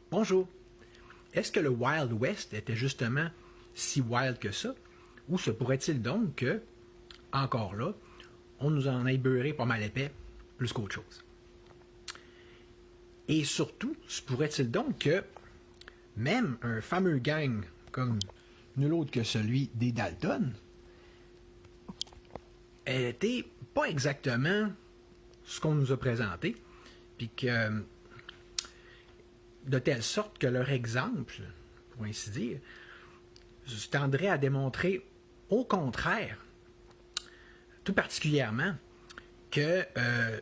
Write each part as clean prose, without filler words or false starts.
Bonjour. Est-ce que le Wild West était justement si wild que ça? Ou se pourrait-il donc que, encore là, on nous en ait beurré pas mal épais, plus qu'autre chose? Et surtout, se pourrait-il donc que même un fameux gang comme nul autre que celui des Dalton était pas exactement ce qu'on nous a présenté, puis que de telle sorte que leur exemple, pour ainsi dire, tendrait à démontrer au contraire, tout particulièrement, que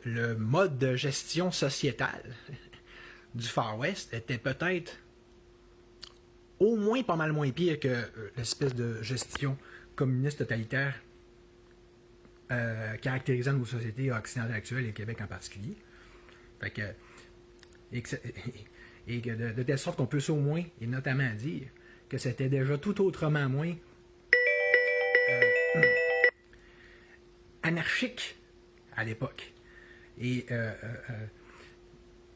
le mode de gestion sociétale du Far West était peut-être au moins pas mal moins pire que l'espèce de gestion communiste totalitaire caractérisant nos sociétés occidentales actuelles et Québec en particulier. Fait que, et que de telle sorte qu'on puisse au moins, et notamment dire, que c'était déjà tout autrement moins anarchique à l'époque. Et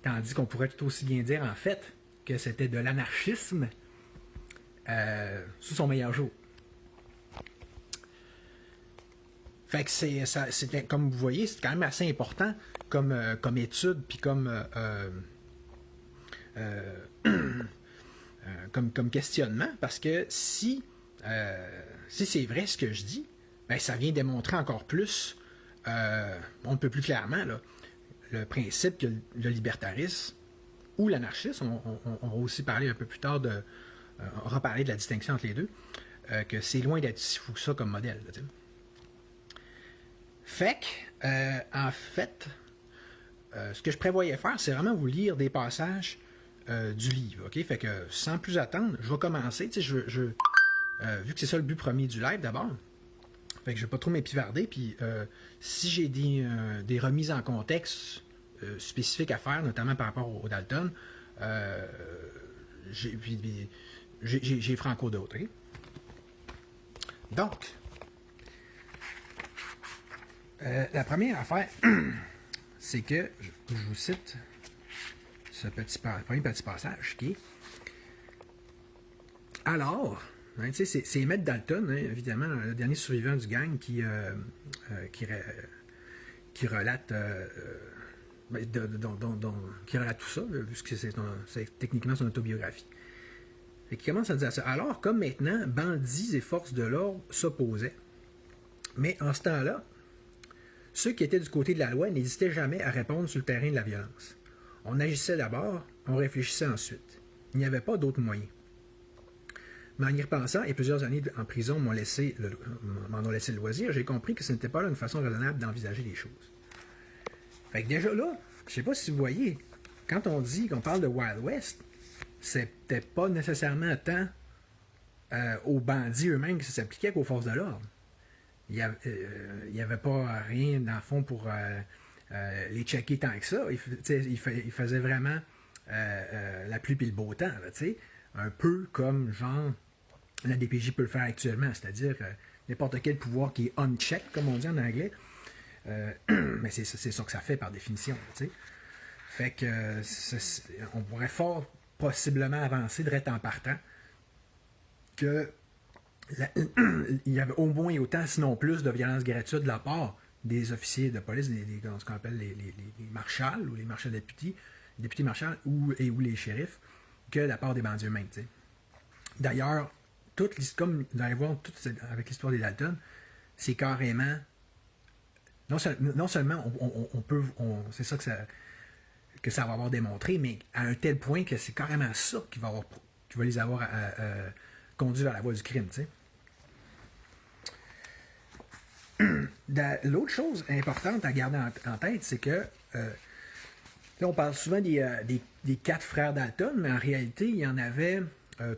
tandis qu'on pourrait tout aussi bien dire, en fait, que c'était de l'anarchisme sous son meilleur jour. Fait que c'est comme vous voyez, c'est quand même assez important comme étude, puis comme questionnement, parce que si c'est vrai ce que je dis, ben ça vient démontrer encore plus, on ne peut plus clairement, là, le principe que le libertarisme ou l'anarchisme, on va aussi parler un peu plus tard on va parler de la distinction entre les deux, que c'est loin d'être si fou que ça comme modèle. Là, fait que, en fait, ce que je prévoyais faire, c'est vraiment vous lire des passages du livre. Okay? Fait que, sans plus attendre, je vais commencer. Vu que c'est ça le but premier du live d'abord, fait que je ne vais pas trop m'épivarder. Puis, si j'ai des remises en contexte spécifiques à faire, notamment par rapport au Dalton, j'ai franco d'autres. Okay? Donc, la première affaire, c'est que, je vous cite ce premier petit passage qui est alors, hein, c'est Emmett Dalton, hein, évidemment, le dernier survivant du gang qui relate qui relate tout ça, puisque c'est techniquement son autobiographie. Et qui commence à dire ça. Alors, comme maintenant, bandits et forces de l'ordre s'opposaient. Mais en ce temps-là, ceux qui étaient du côté de la loi n'hésitaient jamais à répondre sur le terrain de la violence. On agissait d'abord, on réfléchissait ensuite. Il n'y avait pas d'autre moyen. Mais en y repensant, et plusieurs années en prison m'en ont laissé le loisir, j'ai compris que ce n'était pas là une façon raisonnable d'envisager les choses. Fait que déjà là, je sais pas si vous voyez, quand on dit qu'on parle de Wild West, c'était pas nécessairement tant aux bandits eux-mêmes que ça s'appliquait qu'aux forces de l'ordre. Il n'y avait pas rien, dans le fond, pour les checker tant que ça. Il faisait vraiment la pluie et le beau temps, là, un peu comme, genre, la DPJ peut le faire actuellement, c'est-à-dire n'importe quel pouvoir qui est uncheck, comme on dit en anglais, mais c'est ça que ça fait par définition, tu sais. Fait que on pourrait fort possiblement avancer de en partant que il y avait au moins autant, sinon plus, de violence gratuite de la part des officiers de police, ce qu'on appelle les marshals ou les marshals députés, les députés marshals ou les shérifs, que de la part des bandits eux-mêmes. T'sais. D'ailleurs, comme vous allez voir avec l'histoire des Dalton, c'est carrément non seulement on peut, c'est ça que ça va avoir démontré, mais à un tel point que c'est carrément ça qui va les avoir conduits vers la voie du crime. T'sais. L'autre chose importante à garder en tête, c'est que là, on parle souvent des 4 frères Dalton, mais en réalité, il y en avait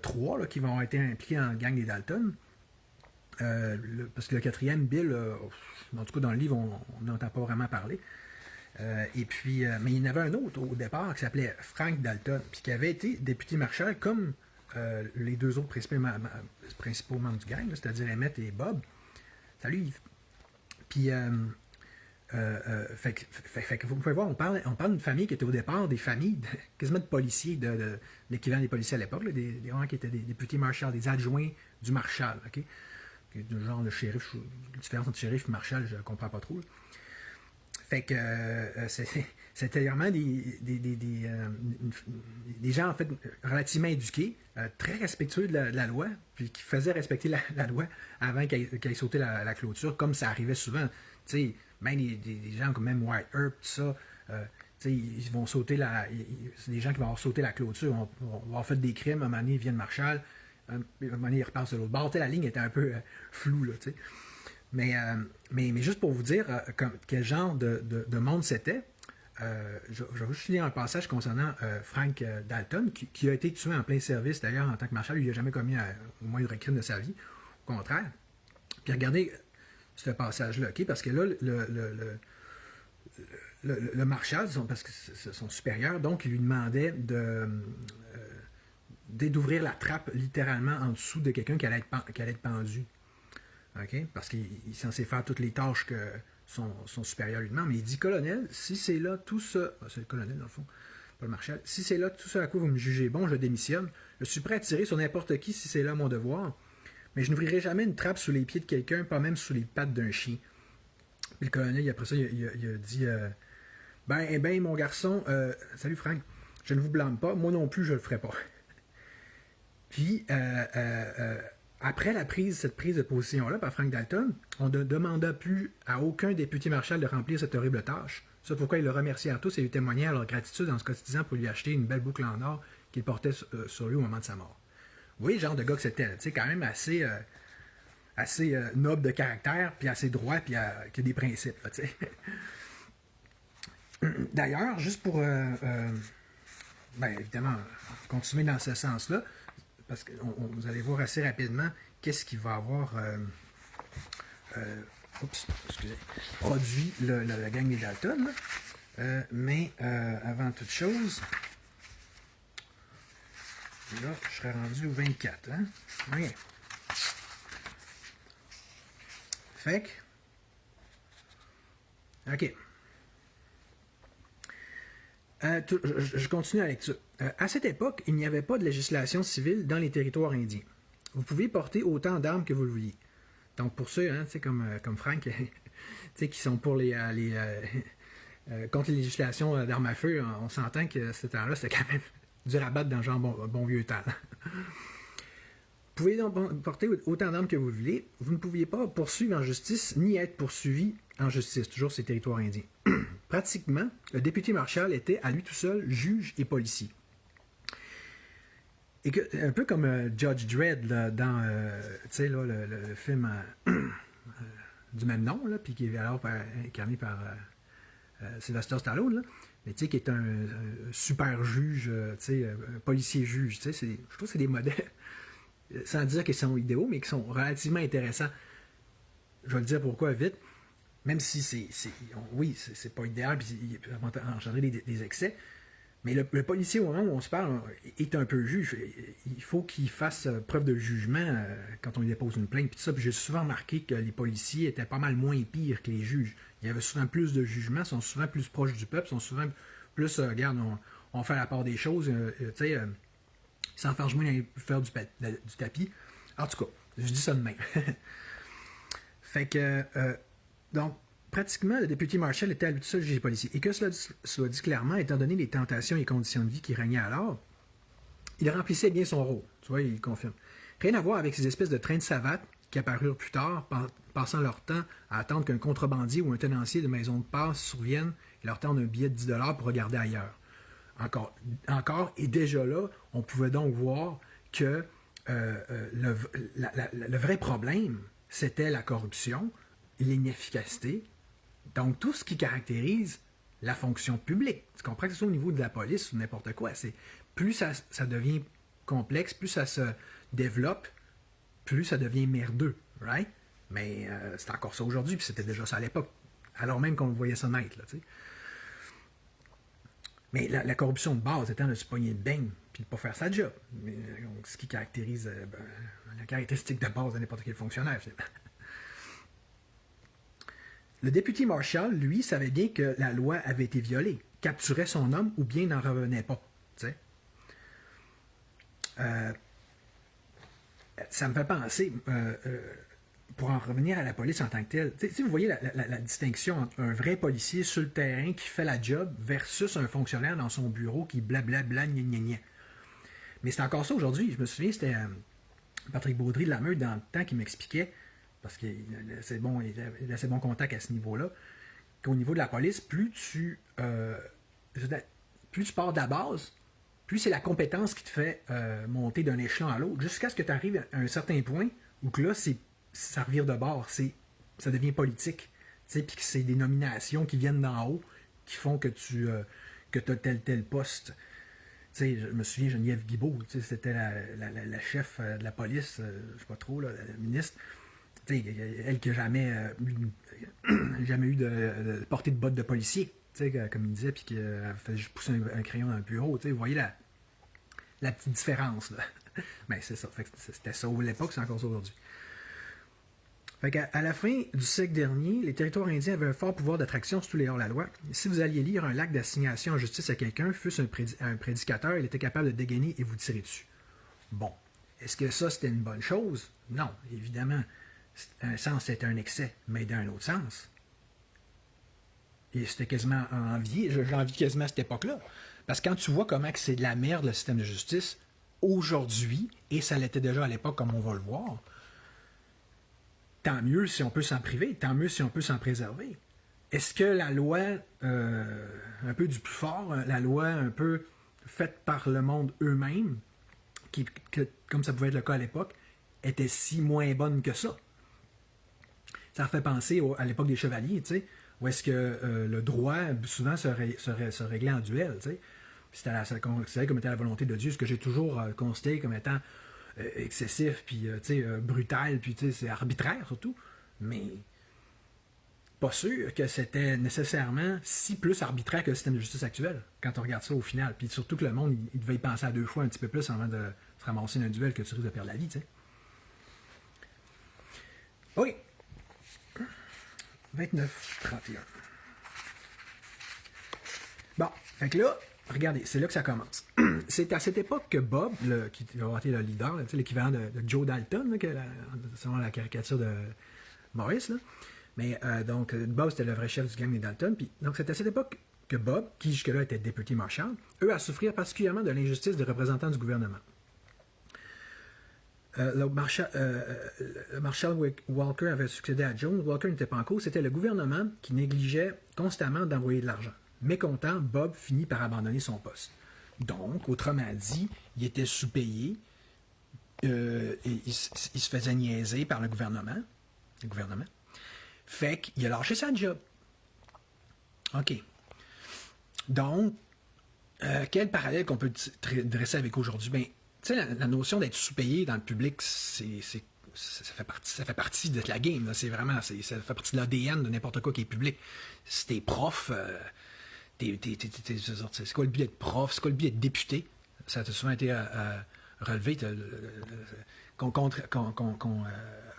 3 là, qui vont avoir été impliqués dans le gang des Dalton. Parce que le 4e, Bill, en tout cas dans le livre, on n'entend pas vraiment parler. Et puis, mais il y en avait un autre au départ qui s'appelait Frank Dalton, puis qui avait été député marshal comme les 2 autres principaux membres du gang, c'est-à-dire Emmett et Bob. Salut Yves. Puis Fait que vous pouvez voir, on parle d'une famille qui était au départ des familles quasiment de policiers, de l'équivalent des policiers à l'époque, là, des gens qui étaient des députés marshals, des adjoints du marshal, ok? Du genre le shérif, la différence entre shérif et marshal, je ne comprends pas trop. Là. Fait que c'était vraiment des gens en fait relativement éduqués, très respectueux de la loi, puis qui faisaient respecter la loi avant qu'elle sautait la clôture, comme ça arrivait souvent. Tu sais, même des gens comme même White Earp, tout ça, ils vont sauter c'est des gens qui vont avoir sauté la clôture, vont avoir fait des crimes, à un moment donné, ils viennent Marshall, à un moment donné, ils repassent de l'autre bord. La ligne était un peu floue, là, tu sais. Mais juste pour vous dire quel genre de monde c'était, je vais juste lire un passage concernant Frank Dalton, qui a été tué en plein service d'ailleurs en tant que marshal. Il n'a jamais commis au moindre crime de sa vie, au contraire. Puis regardez ce passage-là, okay? Parce que là, le marshal, parce que c'est son supérieur, donc il lui demandait d'ouvrir la trappe littéralement en dessous de quelqu'un qui allait être pendu. Okay? Parce qu'il est censé faire toutes les tâches que son supérieur lui demande. Mais il dit, colonel, si c'est là tout ça... c'est le colonel, dans le fond, pas le marshal. Si c'est là tout ça à quoi vous me jugez bon, je démissionne. Je suis prêt à tirer sur n'importe qui si c'est là mon devoir. Mais je n'ouvrirai jamais une trappe sous les pieds de quelqu'un, pas même sous les pattes d'un chien. Puis le colonel, après ça, il a dit ben, mon garçon, salut Frank, je ne vous blâme pas, moi non plus, je ne le ferai pas. Puis, après cette prise de position-là par Frank Dalton, on ne demanda plus à aucun député marshal de remplir cette horrible tâche. C'est pourquoi il le remerciait à tous et lui témoignait leur gratitude en se cotisant pour lui acheter une belle boucle en or qu'il portait sur lui au moment de sa mort. Vous voyez le genre de gars que c'était, tu sais, quand même assez noble de caractère, puis assez droit, puis qui a des principes, tu sais. D'ailleurs, juste pour, évidemment, continuer dans ce sens-là, parce que vous allez voir assez rapidement qu'est-ce qui va avoir produit la gang des Dalton. Mais avant toute chose, là, je serais rendu au 24. Hein? Rien. Fait que... OK. Je continue la lecture. À cette époque, il n'y avait pas de législation civile dans les territoires indiens. Vous pouviez porter autant d'armes que vous le vouliez. Donc pour ceux, hein, comme Frank, qui sont pour contre les législations d'armes à feu, on s'entend que ce temps-là, c'était quand même du rabat dans le genre bon vieux temps. Vous pouvez donc porter autant d'armes que vous voulez. Vous ne pouviez pas poursuivre en justice ni être poursuivi en justice, toujours ces territoires indiens. Pratiquement, le député Marshall était à lui tout seul juge et policier. Et un peu comme Judge Dredd là, dans le film du même nom, là, puis qui est alors incarné par Sylvester Stallone, là, mais qui est un super juge, policier juge. Je trouve que c'est des modèles, sans dire qu'ils sont idéaux, mais qui sont relativement intéressants. Je vais le dire pourquoi vite. Même si c'est pas idéal, puis il peut engendrer des excès, mais le policier, au moment où on se parle, est un peu juge. Il faut qu'il fasse preuve de jugement quand on lui dépose une plainte, puis tout ça. Puis j'ai souvent remarqué que les policiers étaient pas mal moins pires que les juges. Il y avait souvent plus de jugement, sont souvent plus proches du peuple, sont souvent plus, regarde, on fait la part des choses, sans faire moins faire du tapis. En tout cas, je dis ça de même. Fait que... donc, pratiquement, le député Marshall était à lui tout seul juge policier. Et que cela soit dit clairement, étant donné les tentations et conditions de vie qui régnaient alors, il remplissait bien son rôle. Tu vois, il confirme. Rien à voir avec ces espèces de trains de savates qui apparurent plus tard, passant leur temps à attendre qu'un contrebandier ou un tenancier de maison de passe survienne et leur tende un billet de 10 $ pour regarder ailleurs. Encore, et déjà là, on pouvait donc voir que le vrai problème, c'était la corruption, l'inefficacité, donc tout ce qui caractérise la fonction publique. Tu comprends que ce soit au niveau de la police ou n'importe quoi. Plus ça devient complexe, plus ça se développe, plus ça devient merdeux, right? Mais c'est encore ça aujourd'hui, puis c'était déjà ça à l'époque, alors même qu'on voyait ça naître, là, tu sais. Mais la corruption de base étant de se pogner de beigne puis de ne pas faire sa job. Mais, donc, ce qui caractérise la caractéristique de base de n'importe quel fonctionnaire, finalement. Le député Marshall, lui, savait bien que la loi avait été violée, capturait son homme ou bien n'en revenait pas. T'sais. Ça me fait penser, pour en revenir à la police en tant que telle, vous voyez la distinction entre un vrai policier sur le terrain qui fait la job versus un fonctionnaire dans son bureau qui blablabla, gna gna gna. Mais c'est encore ça aujourd'hui. Je me souviens, c'était Patrick Baudry de la Meute dans le temps qui m'expliquait, parce qu'il a assez bon contact à ce niveau-là, qu'au niveau de la police, plus tu pars de la base, plus c'est la compétence qui te fait monter d'un échelon à l'autre, jusqu'à ce que tu arrives à un certain point où que là, ça revire de bord, ça devient politique. Puis que c'est des nominations qui viennent d'en haut qui font que tu as tel poste. T'sais, je me souviens, Geneviève Guibault, c'était la chef de la police, je ne sais pas trop, la ministre. Elle qui n'a jamais eu de portée de bottes de policier, comme il disait, puis qu'elle fait juste pousser un crayon dans le bureau. Vous voyez la petite différence. Là. Ben, c'est ça. C'était ça à l'époque, c'est encore ça aujourd'hui. À la fin du siècle dernier, les territoires indiens avaient un fort pouvoir d'attraction sur tous les hors-la-loi. Si vous alliez lire un acte d'assignation en justice à quelqu'un, fût-ce un prédicateur, il était capable de dégainer et vous tirer dessus. Bon. Est-ce que ça, c'était une bonne chose? Non, évidemment. Un sens, c'était un excès, mais d'un autre sens. Et c'était quasiment envié. J'envie quasiment à cette époque-là. Parce que quand tu vois comment c'est de la merde, le système de justice, aujourd'hui, et ça l'était déjà à l'époque, comme on va le voir, tant mieux si on peut s'en priver, tant mieux si on peut s'en préserver. Est-ce que la loi, un peu du plus fort, la loi un peu faite par le monde eux-mêmes, comme ça pouvait être le cas à l'époque, était si moins bonne que ça? Ça fait penser à l'époque des chevaliers, tu sais, où est-ce que le droit, souvent, se réglait en duel, tu sais. C'était comme était la volonté de Dieu, ce que j'ai toujours considéré comme étant excessif, puis brutal, puis c'est arbitraire surtout, mais pas sûr que c'était nécessairement si plus arbitraire que le système de justice actuel, quand on regarde ça au final. Puis surtout que le monde, il devait y penser à deux fois un petit peu plus avant de se ramasser dans un duel que tu risques de perdre la vie, tu sais. Oui. 29-31. Bon, fait que là, regardez, c'est là que ça commence. C'est à cette époque que Bob, qui va avoir été le leader, l'équivalent de Joe Dalton, selon la caricature de Maurice, là. Mais donc, Bob, c'était le vrai chef du gang des Dalton. Puis, donc, c'est à cette époque que Bob, qui jusque-là était député Marshall, eux, à souffrir particulièrement de l'injustice des représentants du gouvernement. Le Marshall Walker avait succédé à Jones. Walker n'était pas en cause. C'était le gouvernement qui négligeait constamment d'envoyer de l'argent. Mécontent, Bob finit par abandonner son poste. Donc, autrement dit, il était sous-payé. Et il se faisait niaiser par le gouvernement. Fait qu'il a lâché sa job. OK. Donc, quel parallèle qu'on peut dresser avec aujourd'hui? Ben, tu sais, la notion d'être sous-payé dans le public, ça fait partie de la game. Là. Ça fait partie de l'ADN de n'importe quoi qui est public. Si t'es prof, c'est quoi le but d'être prof? C'est quoi le but d'être député? Ça a souvent été relevé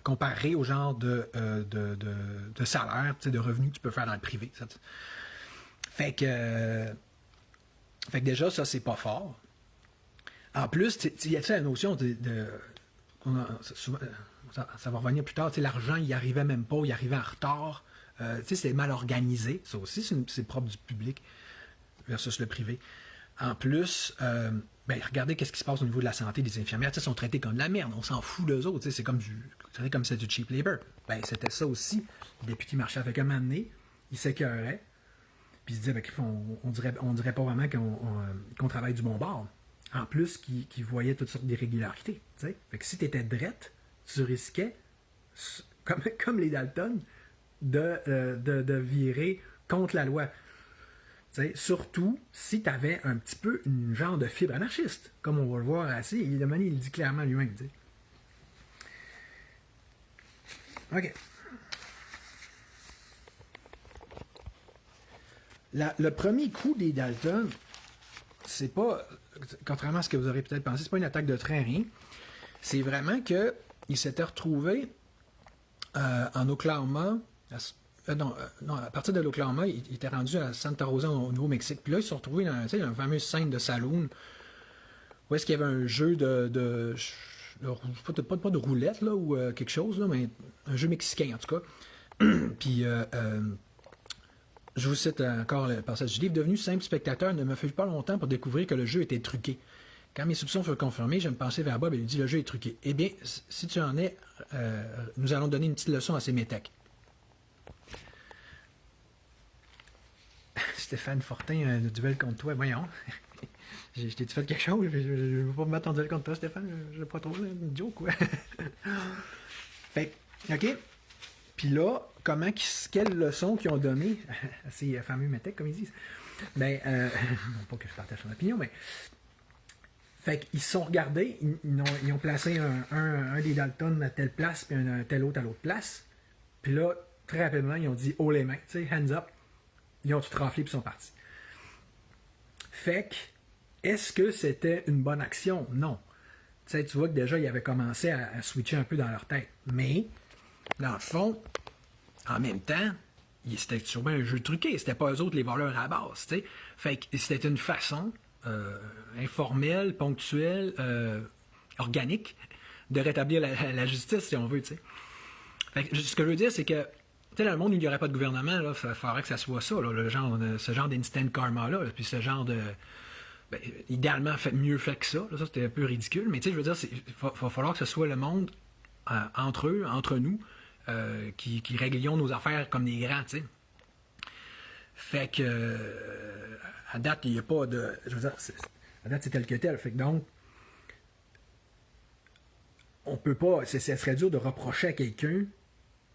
comparé au genre de salaire, de revenus que tu peux faire dans le privé. Fait que déjà, ça, c'est pas fort. En plus, il y a la notion ça va revenir plus tard, l'argent, il n'y arrivait même pas, il arrivait en retard. C'est mal organisé. Ça aussi, c'est propre du public versus le privé. En plus, regardez qu'est-ce qui se passe au niveau de la santé des infirmières. Ils sont traités comme de la merde. On s'en fout d'eux autres. C'est comme c'est du cheap labor. C'était ça aussi. Le député Marshall fait qu'un moment donné, il s'écœurait. Puis il se disait, on dirait pas vraiment qu'on travaille du bon bord. En plus, qui voyait toutes sortes d'irrégularités. Fait que si tu étais drette, tu risquais, comme les Dalton, de virer contre la loi. Surtout si tu avais un petit peu une genre de fibre anarchiste, comme on va le voir assez. Évidemment, il le dit clairement lui-même. T'sais. OK. Le premier coup des Dalton, c'est pas, contrairement à ce que vous aurez peut-être pensé, c'est pas une attaque de train, rien. C'est vraiment qu'ils s'étaient retrouvés en Oklahoma, non, à partir de l'Oklahoma, il était rendu à Santa Rosa au Nouveau-Mexique. Puis là, ils se sont retrouvés dans, tu sais, une fameuse scène de saloon où est-ce qu'il y avait un jeu pas de roulette là, ou quelque chose, là, mais un jeu mexicain en tout cas. Puis je vous cite encore le passage du livre. Devenu simple spectateur, ne me fut pas longtemps pour découvrir que le jeu était truqué. Quand mes soupçons furent confirmés, je me penchai vers Bob et lui dis le jeu est truqué. Eh bien, si tu en es, nous allons donner une petite leçon à ces métèques. Stéphane Fortin, le duel contre toi, voyons. Je t'ai-tu fait quelque chose? Je ne veux pas me mettre en duel contre toi, Stéphane. Je ne pas trop, là, une joke, quoi. Fait OK. Puis là, quelle leçon qu'ils ont donné à ces fameux métèques, comme ils disent? Ben, non pas que je partage son opinion, mais. Fait qu'ils se sont regardés, ils ont placé un des Dalton à telle place, puis un tel autre à l'autre place. Puis là, très rapidement, ils ont dit haut les mains, tu sais, hands up. Ils ont tout raflé, puis ils sont partis. Fait que, est-ce que c'était une bonne action? Non. Tu sais, tu vois que déjà, ils avaient commencé à switcher un peu dans leur tête. Mais, dans le fond, en même temps, c'était sûrement un jeu truqué. C'était pas eux autres les voleurs à la base, tu sais. Fait que c'était une façon informelle, ponctuelle, organique de rétablir la justice, si on veut, tu sais. Fait que, ce que je veux dire, c'est que tu sais, dans le monde où il n'y aurait pas de gouvernement, il faudrait que ça soit ça, là, ce genre d'instant karma-là, puis ce genre de. Ben, idéalement, mieux fait que ça. Là, ça, c'était un peu ridicule, mais tu sais, je veux dire, il va falloir que ce soit le monde entre eux, entre nous, qui réglions nos affaires comme des grands, tu sais. Fait que. À date, il n'y a pas de. Je veux dire, à date, c'est tel que tel. Fait que donc. On peut pas. Ça serait dur de reprocher à quelqu'un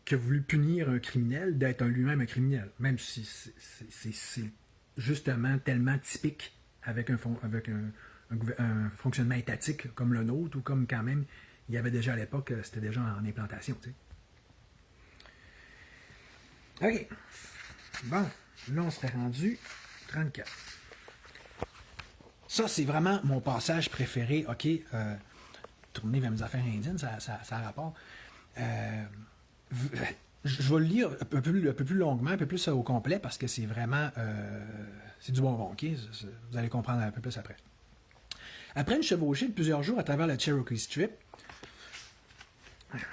qui a voulu punir un criminel d'être lui-même un criminel. Même si c'est justement tellement typique avec un fonctionnement étatique comme le nôtre, ou comme quand même, il y avait déjà à l'époque, c'était déjà en implantation. Tu sais. OK. Bon, là, on serait rendu 34. Ça, c'est vraiment mon passage préféré. OK, tourner vers mes affaires indiennes, ça a rapport. Je vais le lire un peu plus longuement, un peu plus au complet, parce que c'est vraiment... c'est du bonbon, OK? Vous allez comprendre un peu plus après. Après une chevauchée de plusieurs jours à travers la Cherokee Strip, je sais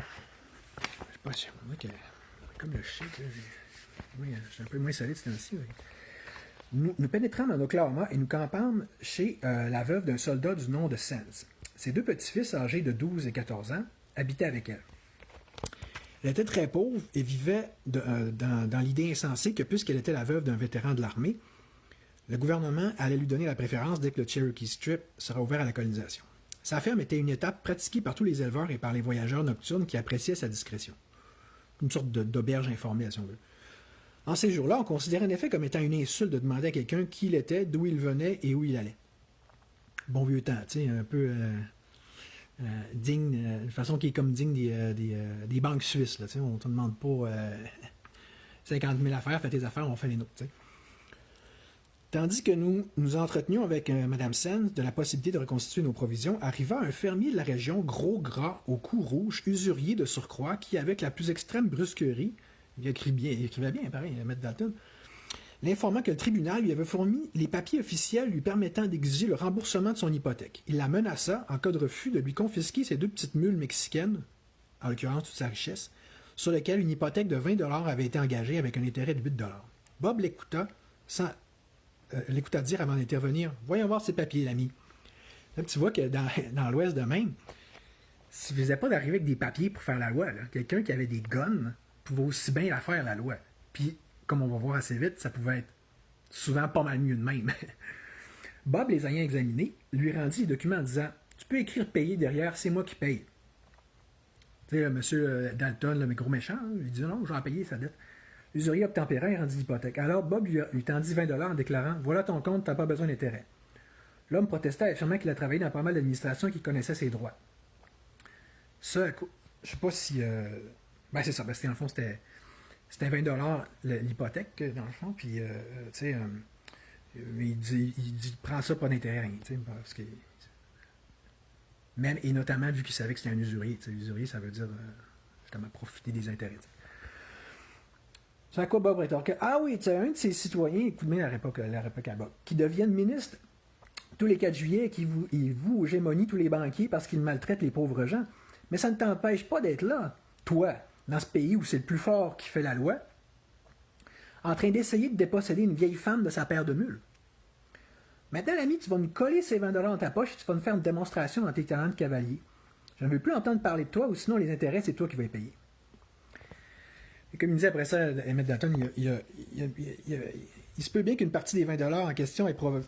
pas, comme le shit, oui, je suis un peu moins solide ce temps-ci. Oui. Nous pénétrons en Oklahoma et nous campâmes chez la veuve d'un soldat du nom de Sands. Ses deux petits-fils, âgés de 12 et 14 ans, habitaient avec elle. Elle était très pauvre et vivait dans l'idée insensée que, puisqu'elle était la veuve d'un vétéran de l'armée, le gouvernement allait lui donner la préférence dès que le Cherokee Strip sera ouvert à la colonisation. Sa ferme était une étape pratiquée par tous les éleveurs et par les voyageurs nocturnes qui appréciaient sa discrétion. Une sorte d'auberge informelle, si on veut. En ces jours-là, on considérait en effet comme étant une insulte de demander à quelqu'un qui il était, d'où il venait et où il allait. Bon vieux temps, tu sais, un peu digne, de façon qui est comme digne des banques suisses. Là, on ne te demande pas 50 000 affaires, fais tes affaires, on fait les nôtres. T'sais. Tandis que nous nous entretenions avec Mme Sands de la possibilité de reconstituer nos provisions, arriva un fermier de la région, gros, gras, au cou rouge, usurier de surcroît, qui, avec la plus extrême brusquerie, il écrivait bien, pareil, M. Dalton, l'informant que le tribunal lui avait fourni les papiers officiels lui permettant d'exiger le remboursement de son hypothèque. Il la menaça, en cas de refus, de lui confisquer ses deux petites mules mexicaines, en l'occurrence toute sa richesse, sur lesquelles une hypothèque de 20 $ avait été engagée avec un intérêt de 8 $. Bob l'écouta dire avant d'intervenir. « Voyons voir ces papiers, l'ami. » Là, tu vois que dans l'Ouest de même, il ne suffisait pas d'arriver avec des papiers pour faire la loi. Quelqu'un qui avait des guns pouvait aussi bien la faire, la loi. Puis, comme on va voir assez vite, ça pouvait être souvent pas mal mieux de même. Bob, les ayant examinés, lui rendit les documents en disant « Tu peux écrire payer derrière, c'est moi qui paye. » Tu sais, M. Dalton, le gros méchant, il dit « Non, je vais en payer sa dette. » L'usurier obtempéra et rendit l'hypothèque. Alors Bob lui tendit 20 $ en déclarant « Voilà ton compte, tu n'as pas besoin d'intérêt. » L'homme protesta, affirmant qu'il a travaillé dans pas mal d'administrations et qu'il connaissait ses droits. Ça, je sais pas si... Ben c'est ça, parce que dans le fond, c'était 20 $ l'hypothèque, dans le fond, puis, tu sais, il dit, prends ça, pas d'intérêt, rien, tu sais, parce que... Même, et notamment, vu qu'il savait que c'était un usurier, tu sais, usurier, ça veut dire, justement, profiter des intérêts, t'sais. C'est à quoi Bob rétorque? Ah oui, tu sais, un de ces citoyens, coup de main à l'époque à Bob, qui deviennent ministres tous les 4 juillet et qui vous hégémonie tous les banquiers parce qu'ils maltraitent les pauvres gens. Mais ça ne t'empêche pas d'être là, toi, dans ce pays où c'est le plus fort qui fait la loi, en train d'essayer de déposséder une vieille femme de sa paire de mules. Maintenant, l'ami, tu vas nous coller ces 20 dans ta poche et tu vas nous faire une démonstration dans tes talents de cavalier. Je ne veux plus entendre parler de toi ou sinon les intérêts, c'est toi qui vas les payer. Et comme il disait après ça, Emmett Dalton, il se peut bien qu'une partie des 20 en question est provenue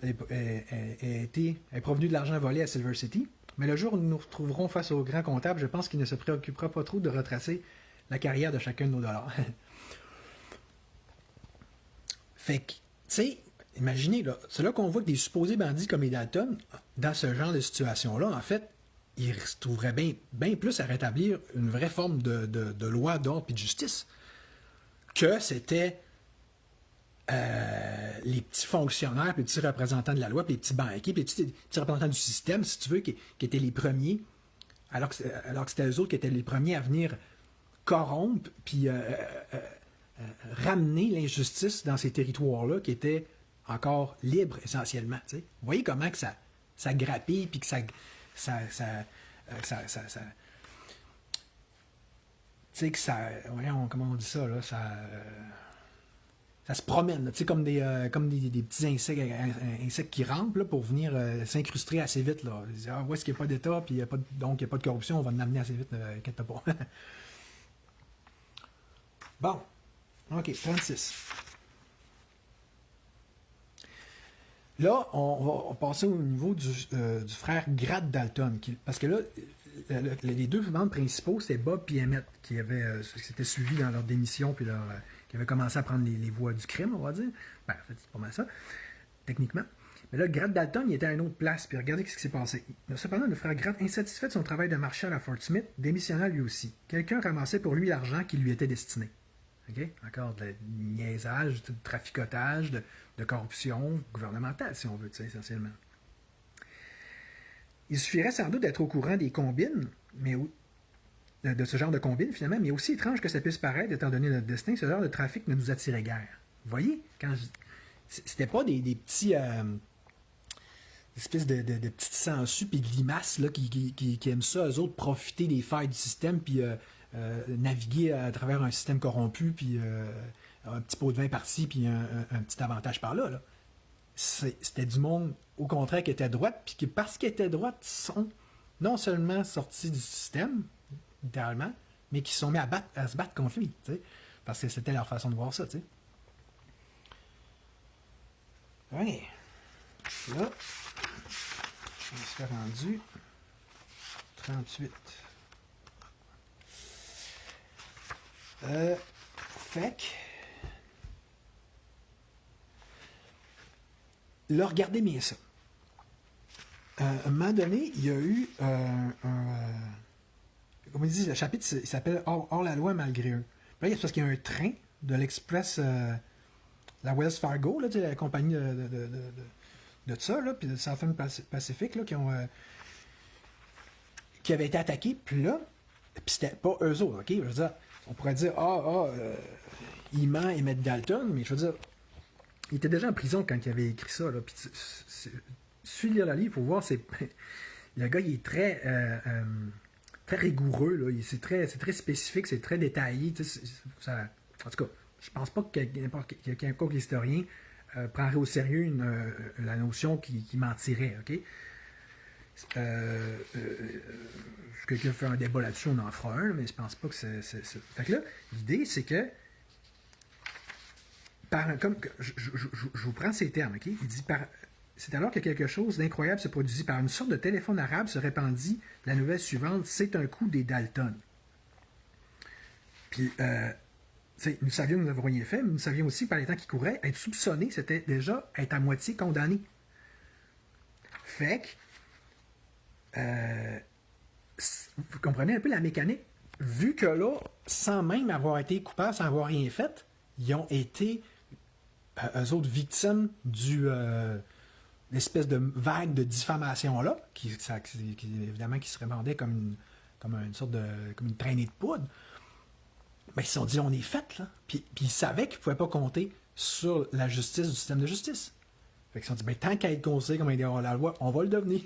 de l'argent volé à Silver City, mais le jour où nous nous retrouverons face au grand comptable, je pense qu'il ne se préoccupera pas trop de retracer la carrière de chacun de nos dollars. Fait que, tu sais, imaginez, là, c'est là qu'on voit que des supposés bandits comme les Dalton, dans ce genre de situation-là, en fait, ils se trouveraient bien plus à rétablir une vraie forme de loi, d'ordre et de justice que c'était les petits fonctionnaires, les petits représentants de la loi, puis les petits banquiers, puis les petits représentants du système, si tu veux, qui étaient les premiers, alors que c'était eux autres qui étaient les premiers à venir corrompre, puis ramener l'injustice dans ces territoires-là qui étaient encore libres, essentiellement. T'sais. Vous voyez comment que ça grappille, puis que ça tu sais, que ça... Voyons, comment on dit ça, là? Ça se promène, là, comme des petits insectes qui rampent là, pour venir s'incruster assez vite. Là. Ils disent, où est-ce qu'il n'y a pas d'État, puis donc il n'y a pas de corruption, on va l'amener assez vite, inquiète pas. Bon, OK, 36. Là, on va passer au niveau du frère Grad Dalton. Parce que là, les deux membres principaux, c'était Bob et Emmett, qui s'étaient suivis dans leur démission, puis qui avaient commencé à prendre les voies du crime, on va dire. Ben, en fait, c'est pas mal ça, techniquement. Mais là, Grad Dalton, il était à une autre place, puis regardez ce qui s'est passé. Cependant, le frère Grad, insatisfait de son travail de marshal à Fort Smith, démissionna lui aussi. Quelqu'un ramassait pour lui l'argent qui lui était destiné. Okay? Encore de niaisage, de traficotage, de corruption gouvernementale, si on veut, essentiellement. Il suffirait sans doute d'être au courant des combines, mais de ce genre de combines, finalement, mais aussi étrange que ça puisse paraître, étant donné notre destin, ce genre de trafic ne nous attirait guère. Vous voyez? C'était pas des petits... espèces de petites sangsues puis de limaces là, qui aiment ça, eux autres, profiter des failles du système, puis naviguer à travers un système corrompu, puis un petit pot de vin par-ci, puis un petit avantage par-là. Là. C'était du monde, au contraire, qui était droite, puis qui, parce qu'ils étaient droite, sont non seulement sortis du système, littéralement, mais qui se sont mis à se battre contre lui, t'sais, parce que c'était leur façon de voir ça. T'sais. Ouais. Là, on se fait rendu 38. Fait que... Là, regardez bien ça. À un moment donné, il y a eu comme on dit, le chapitre, il s'appelle Hors la loi malgré eux. Là, c'est parce qu'il y a un train de l'Express, la Wells Fargo, là, la compagnie de ça, là, puis de Southern Pacific, là, qui avait été attaqué, puis là, puis c'était pas eux autres, ok? Je veux dire, on pourrait dire, il ment Emmett Dalton, mais je veux dire, il était déjà en prison quand il avait écrit ça, là, puis si tu lis la livre, il faut voir, le gars, il est très rigoureux, là, c'est très spécifique, c'est très détaillé, en tout cas, je pense pas que quelqu'un historien prendrait au sérieux la notion qui mentirait, ok? Si quelqu'un fait un débat là-dessus, on en fera un, mais je pense pas que c'est... Fait que là, l'idée, c'est que je vous prends ces termes, ok? Il dit c'est alors que quelque chose d'incroyable se produisit. Par une sorte de téléphone arabe se répandit la nouvelle suivante, c'est un coup des Dalton. Puis, nous savions que nous n'avons rien fait, mais nous savions aussi, par les temps qui couraient, être soupçonné, c'était déjà être à moitié condamné. Fait que, vous comprenez un peu la mécanique? Vu que là, sans même avoir été coupables, sans avoir rien fait, ils ont été, eux autres, victimes l'espèce de vague de diffamation-là, qui évidemment qui se répandait comme une sorte de... comme une traînée de poudre. ben, ils se sont dit, on est fait, là. Puis ils savaient qu'ils ne pouvaient pas compter sur la justice du système de justice. Fait qu'ils se sont dit, ben, tant qu'à être conseillé comme un dehors la loi, on va le devenir.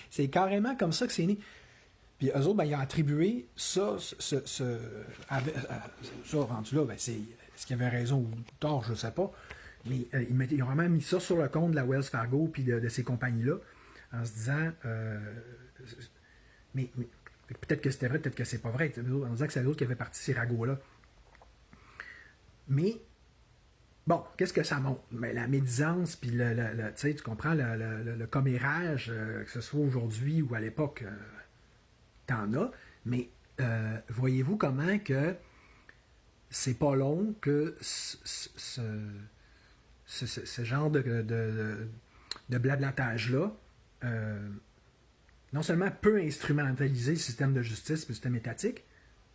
C'est carrément comme ça que c'est né. Puis eux autres, ben, ils ont attribué ça, ça rendu là, ben, est-ce qu'il y avait raison ou tort, je ne sais pas. Mais ils ont vraiment mis ça sur le compte de la Wells Fargo puis de ces compagnies-là, en se disant, mais peut-être que c'était vrai, peut-être que c'est pas vrai. On disait que c'est d'autres qui avaient parti ces ragots-là. Mais, bon, qu'est-ce que ça montre? Ben, la médisance, puis tu comprends, le commérage, que ce soit aujourd'hui ou à l'époque, t'en as. Mais voyez-vous comment que c'est pas long que ce genre de blablatage-là non seulement peut instrumentaliser le système de justice et le système étatique,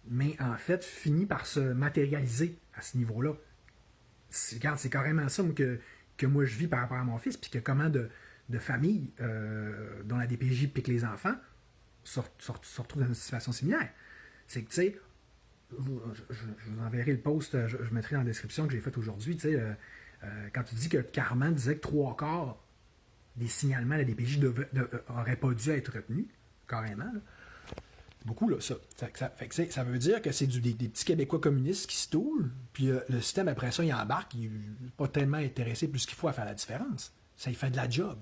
mais en fait finit par se matérialiser à ce niveau-là. Regarde, c'est carrément ça que moi je vis par rapport à mon fils, puis que comment de familles dont la DPJ pique les enfants se retrouvent dans une situation similaire. C'est que, tu sais, je vous enverrai le post, je mettrai dans la description que j'ai fait aujourd'hui, tu sais, quand tu dis que Carman disait que 3/4 des signalements à la DPJ n'auraient pas dû être retenus, carrément, là. Beaucoup, là, ça. Ça veut dire que c'est des petits Québécois communistes qui se toulent, puis le système, après ça, il embarque, il n'est pas tellement intéressé plus qu'il faut à faire la différence. Ça, il fait de la job.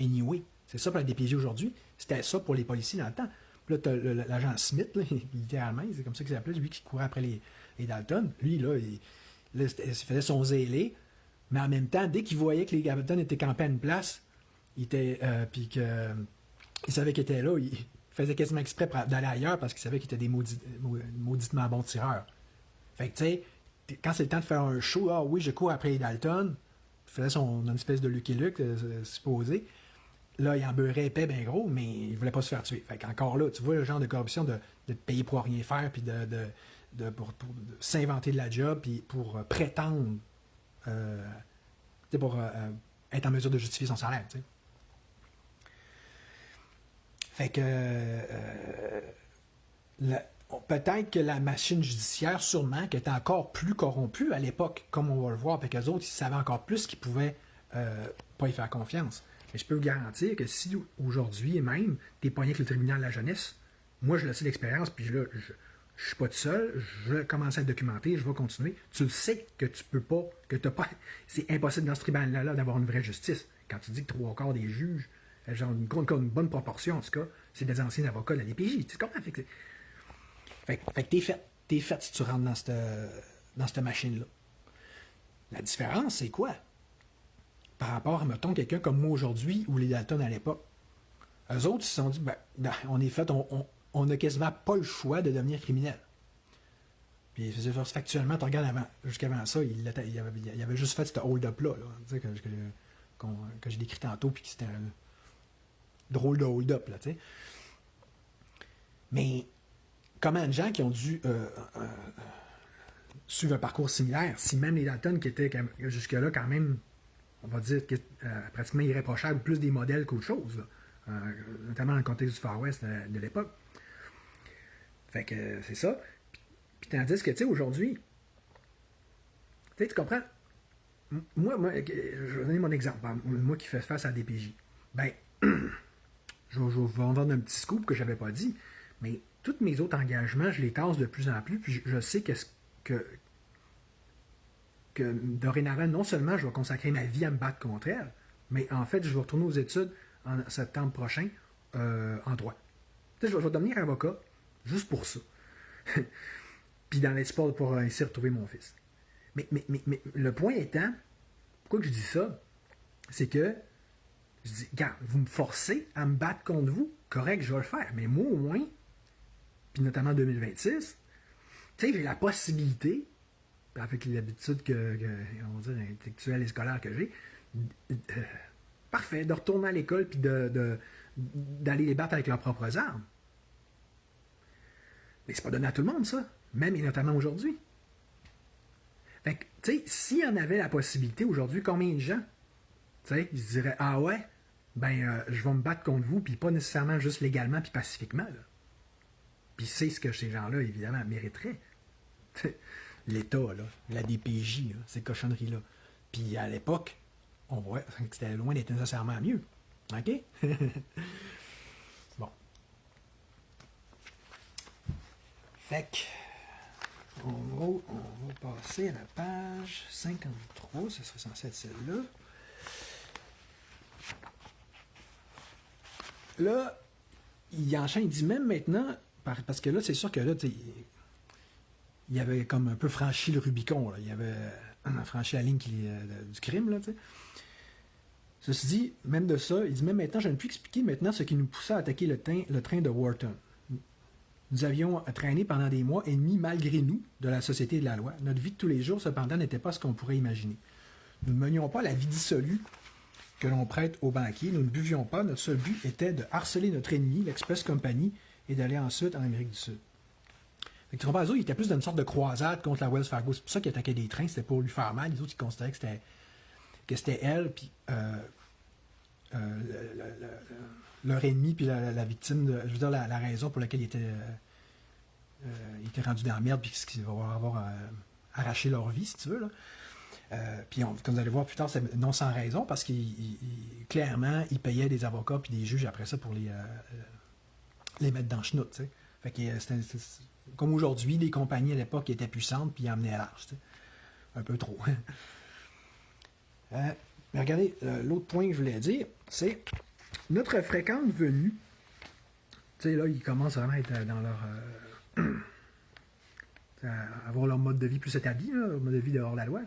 Anyway, c'est ça pour la DPJ aujourd'hui. C'était ça pour les policiers dans le temps. Puis là, tu as l'agent Smith, là, littéralement, c'est comme ça qu'il s'appelait, lui qui courait après les Dalton. Lui, là, il faisait son zélé, mais en même temps, dès qu'il voyait que les Dalton étaient campés à une place, puis qu'il savait qu'ils étaient là, il faisait quasiment exprès d'aller ailleurs parce qu'il savait qu'ils étaient des mauditement bons tireurs. Fait que, tu sais, quand c'est le temps de faire un show, ah oui, je cours après les Dalton, il faisait son espèce de Lucky Luke, supposé. Là, il en beurrait épais, bien gros, mais il ne voulait pas se faire tuer. Fait qu'encore là, tu vois le genre de corruption de te payer pour rien faire, puis pour s'inventer de la job, puis pour prétendre, pour être en mesure de justifier son salaire. T'sais. Fait que peut-être que la machine judiciaire, sûrement, qui était encore plus corrompue à l'époque, comme on va le voir, puis qu'eux autres, ils savaient encore plus qu'ils pouvaient pas y faire confiance. Mais je peux vous garantir que si aujourd'hui même, t'es pogné avec le tribunal de la jeunesse, moi je le sais d'expérience, puis là, je suis pas tout seul, je commence à être documenté, je vais continuer. Tu le sais que tu peux pas, que t'as pas. C'est impossible dans ce tribunal-là d'avoir une vraie justice. Quand tu dis que 3/4 des juges, genre une bonne proportion en tout cas, c'est des anciens avocats de la DPJ. Tu comprends? Fait que t'es fait. T'es fait si tu rentres dans cette machine-là. La différence, c'est quoi? Par rapport à, mettons, quelqu'un comme moi aujourd'hui ou les Dalton à l'époque. Eux autres, ils se sont dit, ben on est fait, on n'a quasiment pas le choix de devenir criminel. Puis factuellement, tu regardes jusqu'avant ça, il avait juste fait ce hold-up-là, là, que j'ai décrit tantôt, puis que c'était un drôle de hold-up, là, tu sais. Mais comment de gens qui ont dû suivre un parcours similaire, si même les Dalton qui étaient jusque-là quand même, on va dire, pratiquement irréprochables, plus des modèles qu'autre chose, notamment dans le contexte du Far West de l'époque. Fait que c'est ça. Puis tandis que, tu sais, aujourd'hui, tu comprends? Moi, je vais donner mon exemple. Moi qui fais face à des DPJ. Ben, je vais vous vendre un petit scoop que je n'avais pas dit, mais tous mes autres engagements, je les tasse de plus en plus, puis je sais que dorénavant, non seulement je vais consacrer ma vie à me battre contre elle, mais en fait, je vais retourner aux études en septembre prochain en droit. Tu sais, je vais devenir avocat juste pour ça. Puis dans l'espoir pour ainsi retrouver mon fils. Mais le point étant, pourquoi que je dis ça, c'est que je dis, regarde, vous me forcez à me battre contre vous, correct, je vais le faire. Mais moi, au moins, puis notamment en 2026, tu sais, j'ai la possibilité, avec l'habitude on va dire, intellectuelle et scolaire que j'ai, parfait, de retourner à l'école puis d'aller les battre avec leurs propres armes. Mais c'est pas donné à tout le monde, ça. Même et notamment aujourd'hui. Fait que, tu sais, s'il y en avait la possibilité aujourd'hui, combien de gens, tu sais, ils se diraient, ah ouais, ben, je vais me battre contre vous, puis pas nécessairement juste légalement puis pacifiquement, là. Puis c'est ce que ces gens-là, évidemment, mériteraient. L'État, là, la DPJ, là, ces cochonneries-là. Puis à l'époque, on voit que c'était loin d'être nécessairement mieux. OK? Bon. Fait que, on va passer à la page 53, ce serait censé être celle-là. Là, il enchaîne, il dit même maintenant, parce que là, c'est sûr que là, il avait comme un peu franchi le Rubicon, là. Il avait franchi la ligne du crime, là, tu sais. Ceci dit, même de ça, il dit même maintenant, je ne puis expliquer maintenant ce qui nous poussa à attaquer le train de Wharton. Nous avions traîné pendant des mois ennemis malgré nous de la société et de la loi. Notre vie de tous les jours, cependant, n'était pas ce qu'on pourrait imaginer. Nous ne menions pas la vie dissolue que l'on prête aux banquiers. Nous ne buvions pas. Notre seul but était de harceler notre ennemi, l'Express Company, et d'aller ensuite en Amérique du Sud. Fait que Trombazo, il était plus dans une sorte de croisade contre la Wells Fargo. C'est pour ça qu'il attaquait des trains, c'était pour lui faire mal. Les autres, ils considéraient que c'était elle, puis leur ennemi, puis la victime, je veux dire, la raison pour laquelle il était rendu dans la merde, puis qu'ils vont avoir arraché leur vie, si tu veux, là. Puis comme vous allez voir plus tard, c'est non sans raison, parce qu'il clairement, il payait des avocats puis des juges après ça pour les mettre dans le chenoute, tu sais. Fait que comme aujourd'hui, les compagnies à l'époque étaient puissantes puis ils emmenaient à l'arche, tu sais. Un peu trop. Mais regardez, l'autre point que je voulais dire, c'est notre fréquente venue. Tu sais, là, ils commencent vraiment à être dans leur... à avoir leur mode de vie plus établi, là, leur mode de vie dehors la loi.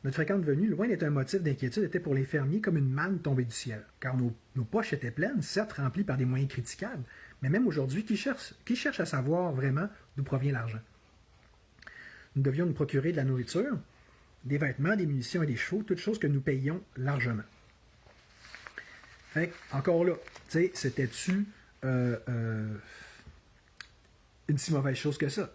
Notre fréquente venue, loin d'être un motif d'inquiétude, était pour les fermiers comme une manne tombée du ciel. Car nos poches étaient pleines, certes remplies par des moyens critiquables, mais même aujourd'hui, qui cherche à savoir vraiment d'où provient l'argent? Nous devions nous procurer de la nourriture, des vêtements, des munitions et des chevaux, toutes choses que nous payions largement. Fait encore là, tu sais, c'était-tu une si mauvaise chose que ça?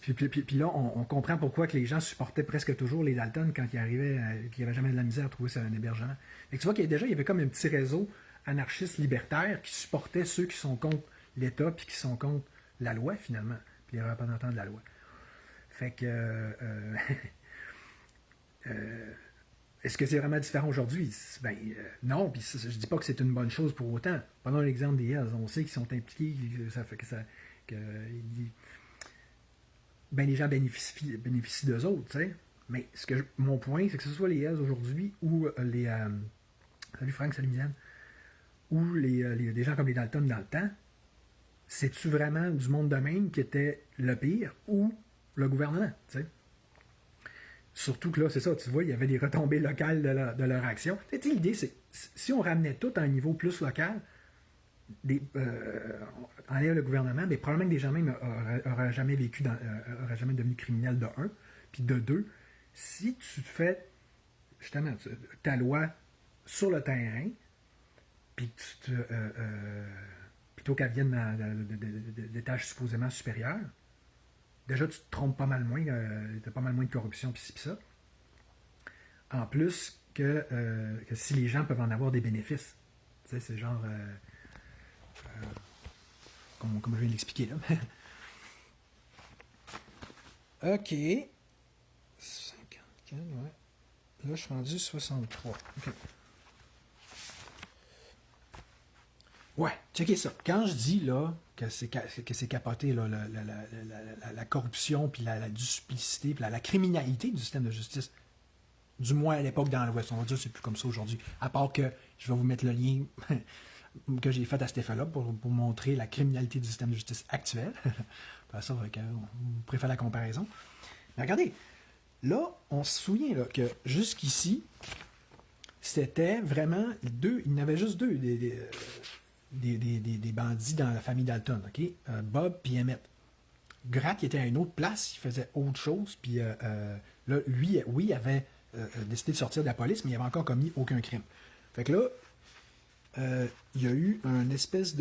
Puis là, on comprend pourquoi que les gens supportaient presque toujours les Dalton quand ils arrivaient, qu'il n'y avait jamais de la misère à trouver un hébergement. Et tu vois qu'il y avait comme un petit réseau anarchiste libertaire qui supportait ceux qui sont contre l'État puis qui sont contre la loi, finalement, puis les représentants de la loi. Fait que... est-ce que c'est vraiment différent aujourd'hui? Ben, non, puis je dis pas que c'est une bonne chose pour autant. Prenons l'exemple des Hells. On sait qu'ils sont impliqués, ça fait que ça... ben les gens bénéficient d'eux autres, tu sais. Mais mon point, c'est que ce soit les Hells aujourd'hui ou les... salut Franck, salut Milan. Ou des gens comme les Dalton dans le temps, c'est-tu vraiment du monde de même qui était le pire ou le gouvernement, tu sais? Surtout que là, c'est ça, tu vois, il y avait des retombées locales de leur action. Tu sais, l'idée, c'est si on ramenait tout à un niveau plus local, enlève le gouvernement, mais probablement que des gens même n'auraient jamais vécu, n'auraient jamais devenu criminels de un. Puis de deux, si tu te fais justement ta loi sur le terrain, puis plutôt qu'elle vienne d'étages supposément supérieurs, déjà tu te trompes pas mal moins, tu as pas mal moins de corruption, puis ça. En plus que si les gens peuvent en avoir des bénéfices. Tu sais, c'est genre... comme je viens de l'expliquer là. OK. 54, ouais. Là, je suis rendu 63. OK. Ouais, checkez ça. Quand je dis là que c'est capoté, là, la corruption, puis la duplicité, puis la criminalité du système de justice, du moins à l'époque dans l'Ouest, on va dire que c'est plus comme ça aujourd'hui. À part que je vais vous mettre le lien que j'ai fait à cet effet-là pour montrer la criminalité du système de justice actuel. Ça, on préfère la comparaison. Mais regardez, là, on se souvient là, que jusqu'ici, c'était vraiment deux, il y en avait juste deux des bandits dans la famille Dalton, OK? Bob puis Emmett. Gratt, qui était à une autre place, il faisait autre chose, puis là, lui, oui, il avait décidé de sortir de la police, mais il n'avait encore commis aucun crime. Fait que là, il y a eu un espèce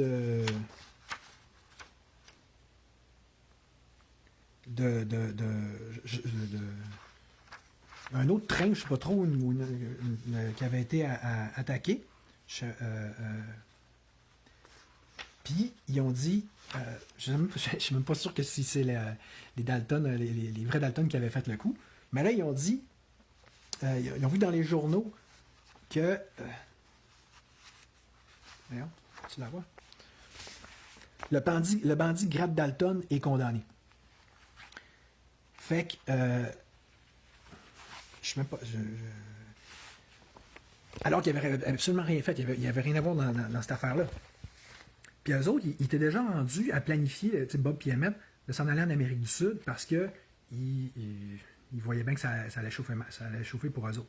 un autre train, je ne sais pas trop, qui avait été attaqué. Puis Puis, ils ont dit, je ne suis même pas sûr que si c'est les Dalton, les vrais Dalton qui avaient fait le coup, mais là, ils ont dit, ils ont vu dans les journaux que... voyons, tu la vois? Le bandit Grant Dalton est condamné. Fait que... je sais même pas... alors qu'il n'avait absolument rien fait. Il n'y avait rien à voir dans cette affaire-là. Puis eux autres, ils étaient déjà rendus à planifier, Bob et Emmett, de s'en aller en Amérique du Sud parce que ils voyaient bien que ça allait chauffer pour eux autres.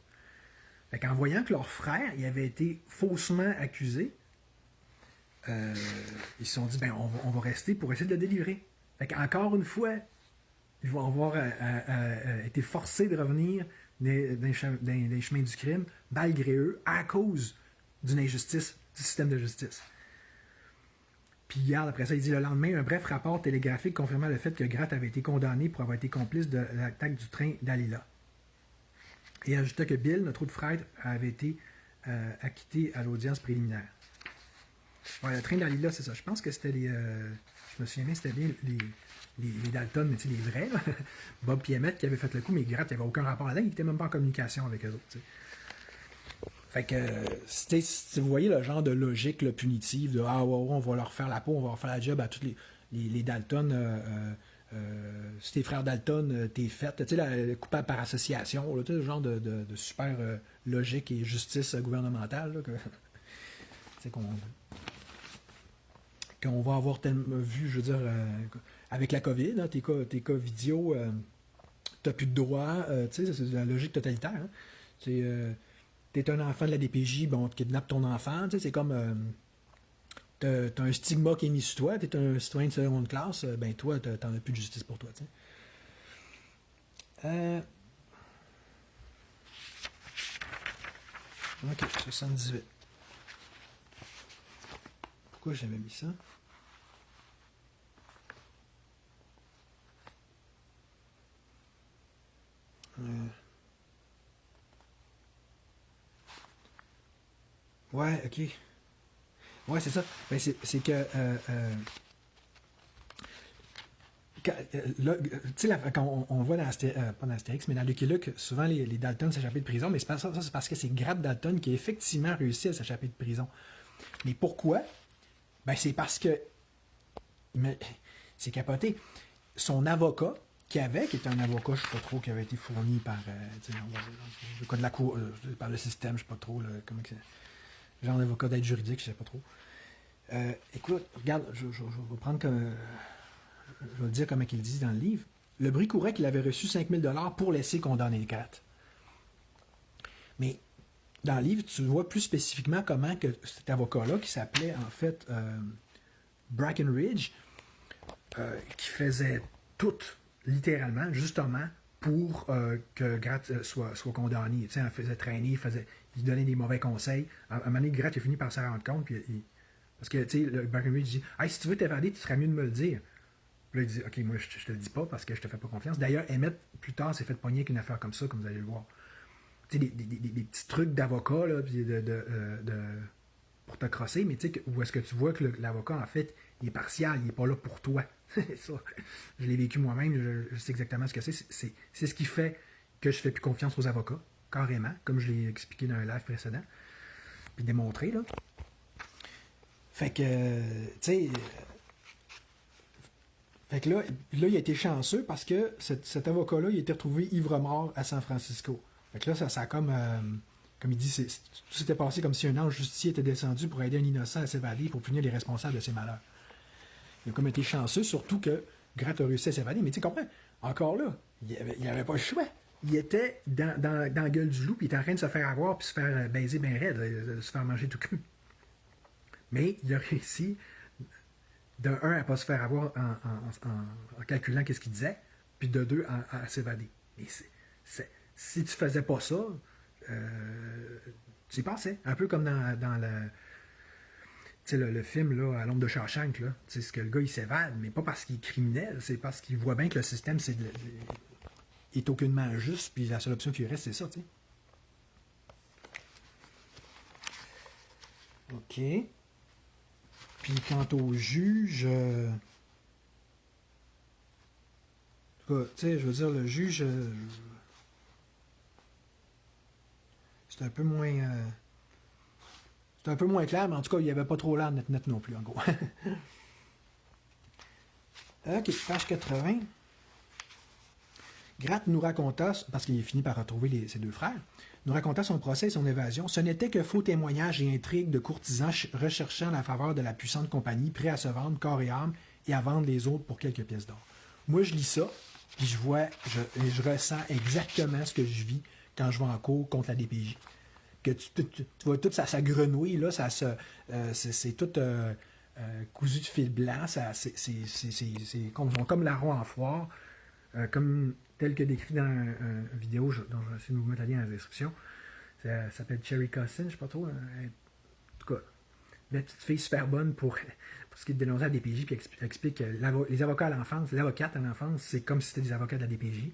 Fait qu'en voyant que leur frère il avait été faussement accusé, ils se sont dit, ben on va rester pour essayer de le délivrer. Fait qu'encore une fois, ils vont avoir été forcés de revenir des chemins du crime, malgré eux, à cause d'une injustice du système de justice. Puis hier, après ça, il dit le lendemain, un bref rapport télégraphique confirmant le fait que Gratt avait été condamné pour avoir été complice de l'attaque du train d'Alila. Et ajouta que Bill, notre autre frère, avait été acquitté à l'audience préliminaire. Ouais, le train d'Alila, c'est ça. Je pense que c'était les... je me souviens bien, c'était bien les Dalton, mais tu sais, les vrais, là. Bob et Emmett qui avaient fait le coup, mais Gratt, il n'y avait aucun rapport là-dedans. Il n'était même pas en communication avec eux autres, tu sais. Fait que, si vous voyez le genre de logique là, punitive, de ah, ouais, on va leur faire la peau, on va leur faire la job à tous les Dalton, si t'es frère Dalton, t'es fait, tu sais, la coupable par association, là, tu sais, le genre de super logique et justice gouvernementale, là, qu'on va avoir tellement vu, je veux dire, avec la COVID, hein, tes cas vidéo, t'as plus de droits, tu sais, c'est la logique totalitaire, hein. T'es un enfant de la DPJ, bon, on te kidnappe ton enfant, tu sais, c'est comme... t'as un stigma qui est mis sur toi, t'es un citoyen de seconde classe, ben toi, t'en as plus de justice pour toi, tu sais. Ok, 78. Pourquoi j'avais mis ça? Ouais, ok. Ouais, c'est ça. Ben, c'est que... là, tu sais, quand on voit dans pas dans Astérix, mais dans Lucky Luke, souvent les Dalton s'échappaient de prison, mais c'est pas ça, c'est parce que c'est Gratt Dalton qui a effectivement réussi à s'échapper de prison. Mais pourquoi? Ben, c'est parce que... Mais, c'est capoté. Son avocat, qui était un avocat, je ne sais pas trop, qui avait été fourni par, le code de la cour, par le système, je ne sais pas trop, comment c'est, genre d'avocat d'aide juridique, je ne sais pas trop. Écoute, regarde, je vais prendre comme, je vais le dire comme il dit dans le livre. Le bruit courait qu'il avait reçu 5 000 $ pour laisser condamner Gratt. Mais dans le livre, tu vois plus spécifiquement comment que cet avocat-là, qui s'appelait en fait Brackenridge, qui faisait tout, littéralement, justement, pour que Gratt soit condamné. Tu sais, il faisait traîner, il donnait des mauvais conseils. À un moment donné, Gratt a fini par s'en rendre compte. Parce que, tu sais, le Brackenridge dit hey, si tu veux t'évader, tu serais mieux de me le dire. Puis là, il dit ok, moi, je te le dis pas parce que je te fais pas confiance. D'ailleurs, Emmett, plus tard, s'est fait pogner avec une affaire comme ça, comme vous allez le voir. Tu sais, des petits trucs d'avocat, là, puis pour te crosser, mais tu sais, où est-ce que tu vois que l'avocat, en fait, il est partial, il n'est pas là pour toi. Ça, je l'ai vécu moi-même, je sais exactement ce que c'est. C'est ce qui fait que je fais plus confiance aux avocats, carrément, comme je l'ai expliqué dans un live précédent, puis démontré, là. Fait que, tu sais, fait que là, il a été chanceux parce que cet avocat-là, il a été retrouvé ivre-mort à San Francisco. Fait que là, ça a comme il dit, tout s'était passé comme si un ange justicier était descendu pour aider un innocent à s'évader pour punir les responsables de ses malheurs. Il a comme été chanceux, surtout que Gratt a réussi à s'évader. Mais tu comprends, encore là, il avait pas le choix. Il était dans la gueule du loup, puis il était en train de se faire avoir, puis se faire baiser bien raide, de se faire manger tout cru. Mais il a réussi, de un, à ne pas se faire avoir en calculant qu'est-ce qu'il disait, puis de deux, à s'évader. Et si tu faisais pas ça, tu y passais. Un peu comme dans le film là, à l'ombre de Shawshank, là, c'est ce que le gars il s'évade, mais pas parce qu'il est criminel, c'est parce qu'il voit bien que le système est aucunement juste, puis la seule option qui lui reste, c'est ça, tu sais. OK. Puis quant au juge, en tout cas, tu sais, je veux dire, le juge, c'est un peu moins. C'est un peu moins clair, mais en tout cas, il n'y avait pas trop l'air net non plus, en gros. Ok, page 80. Gratt nous raconta, parce qu'il est fini par retrouver ses deux frères, nous raconta son procès et son évasion. Ce n'était que faux témoignages et intrigues de courtisans recherchant la faveur de la puissante compagnie, prêts à se vendre corps et âme et à vendre les autres pour quelques pièces d'or. Moi, je lis ça, puis je vois, je ressens exactement ce que je vis quand je vais en cours contre la DPJ. Que tu vois toute ça grenouille, là, c'est tout cousu de fil blanc, c'est comme larron en foire, comme tel que décrit dans une vidéo dont je vais essayer de vous mettre le lien dans la description. Ça s'appelle Cherry Cousin, je ne sais pas trop. En tout cas, la petite fille super bonne pour ce qui est de dénoncer à la DPJ, puis explique que les avocats à l'enfance, l'avocate à l'enfance, c'est comme si c'était des avocats de la DPJ.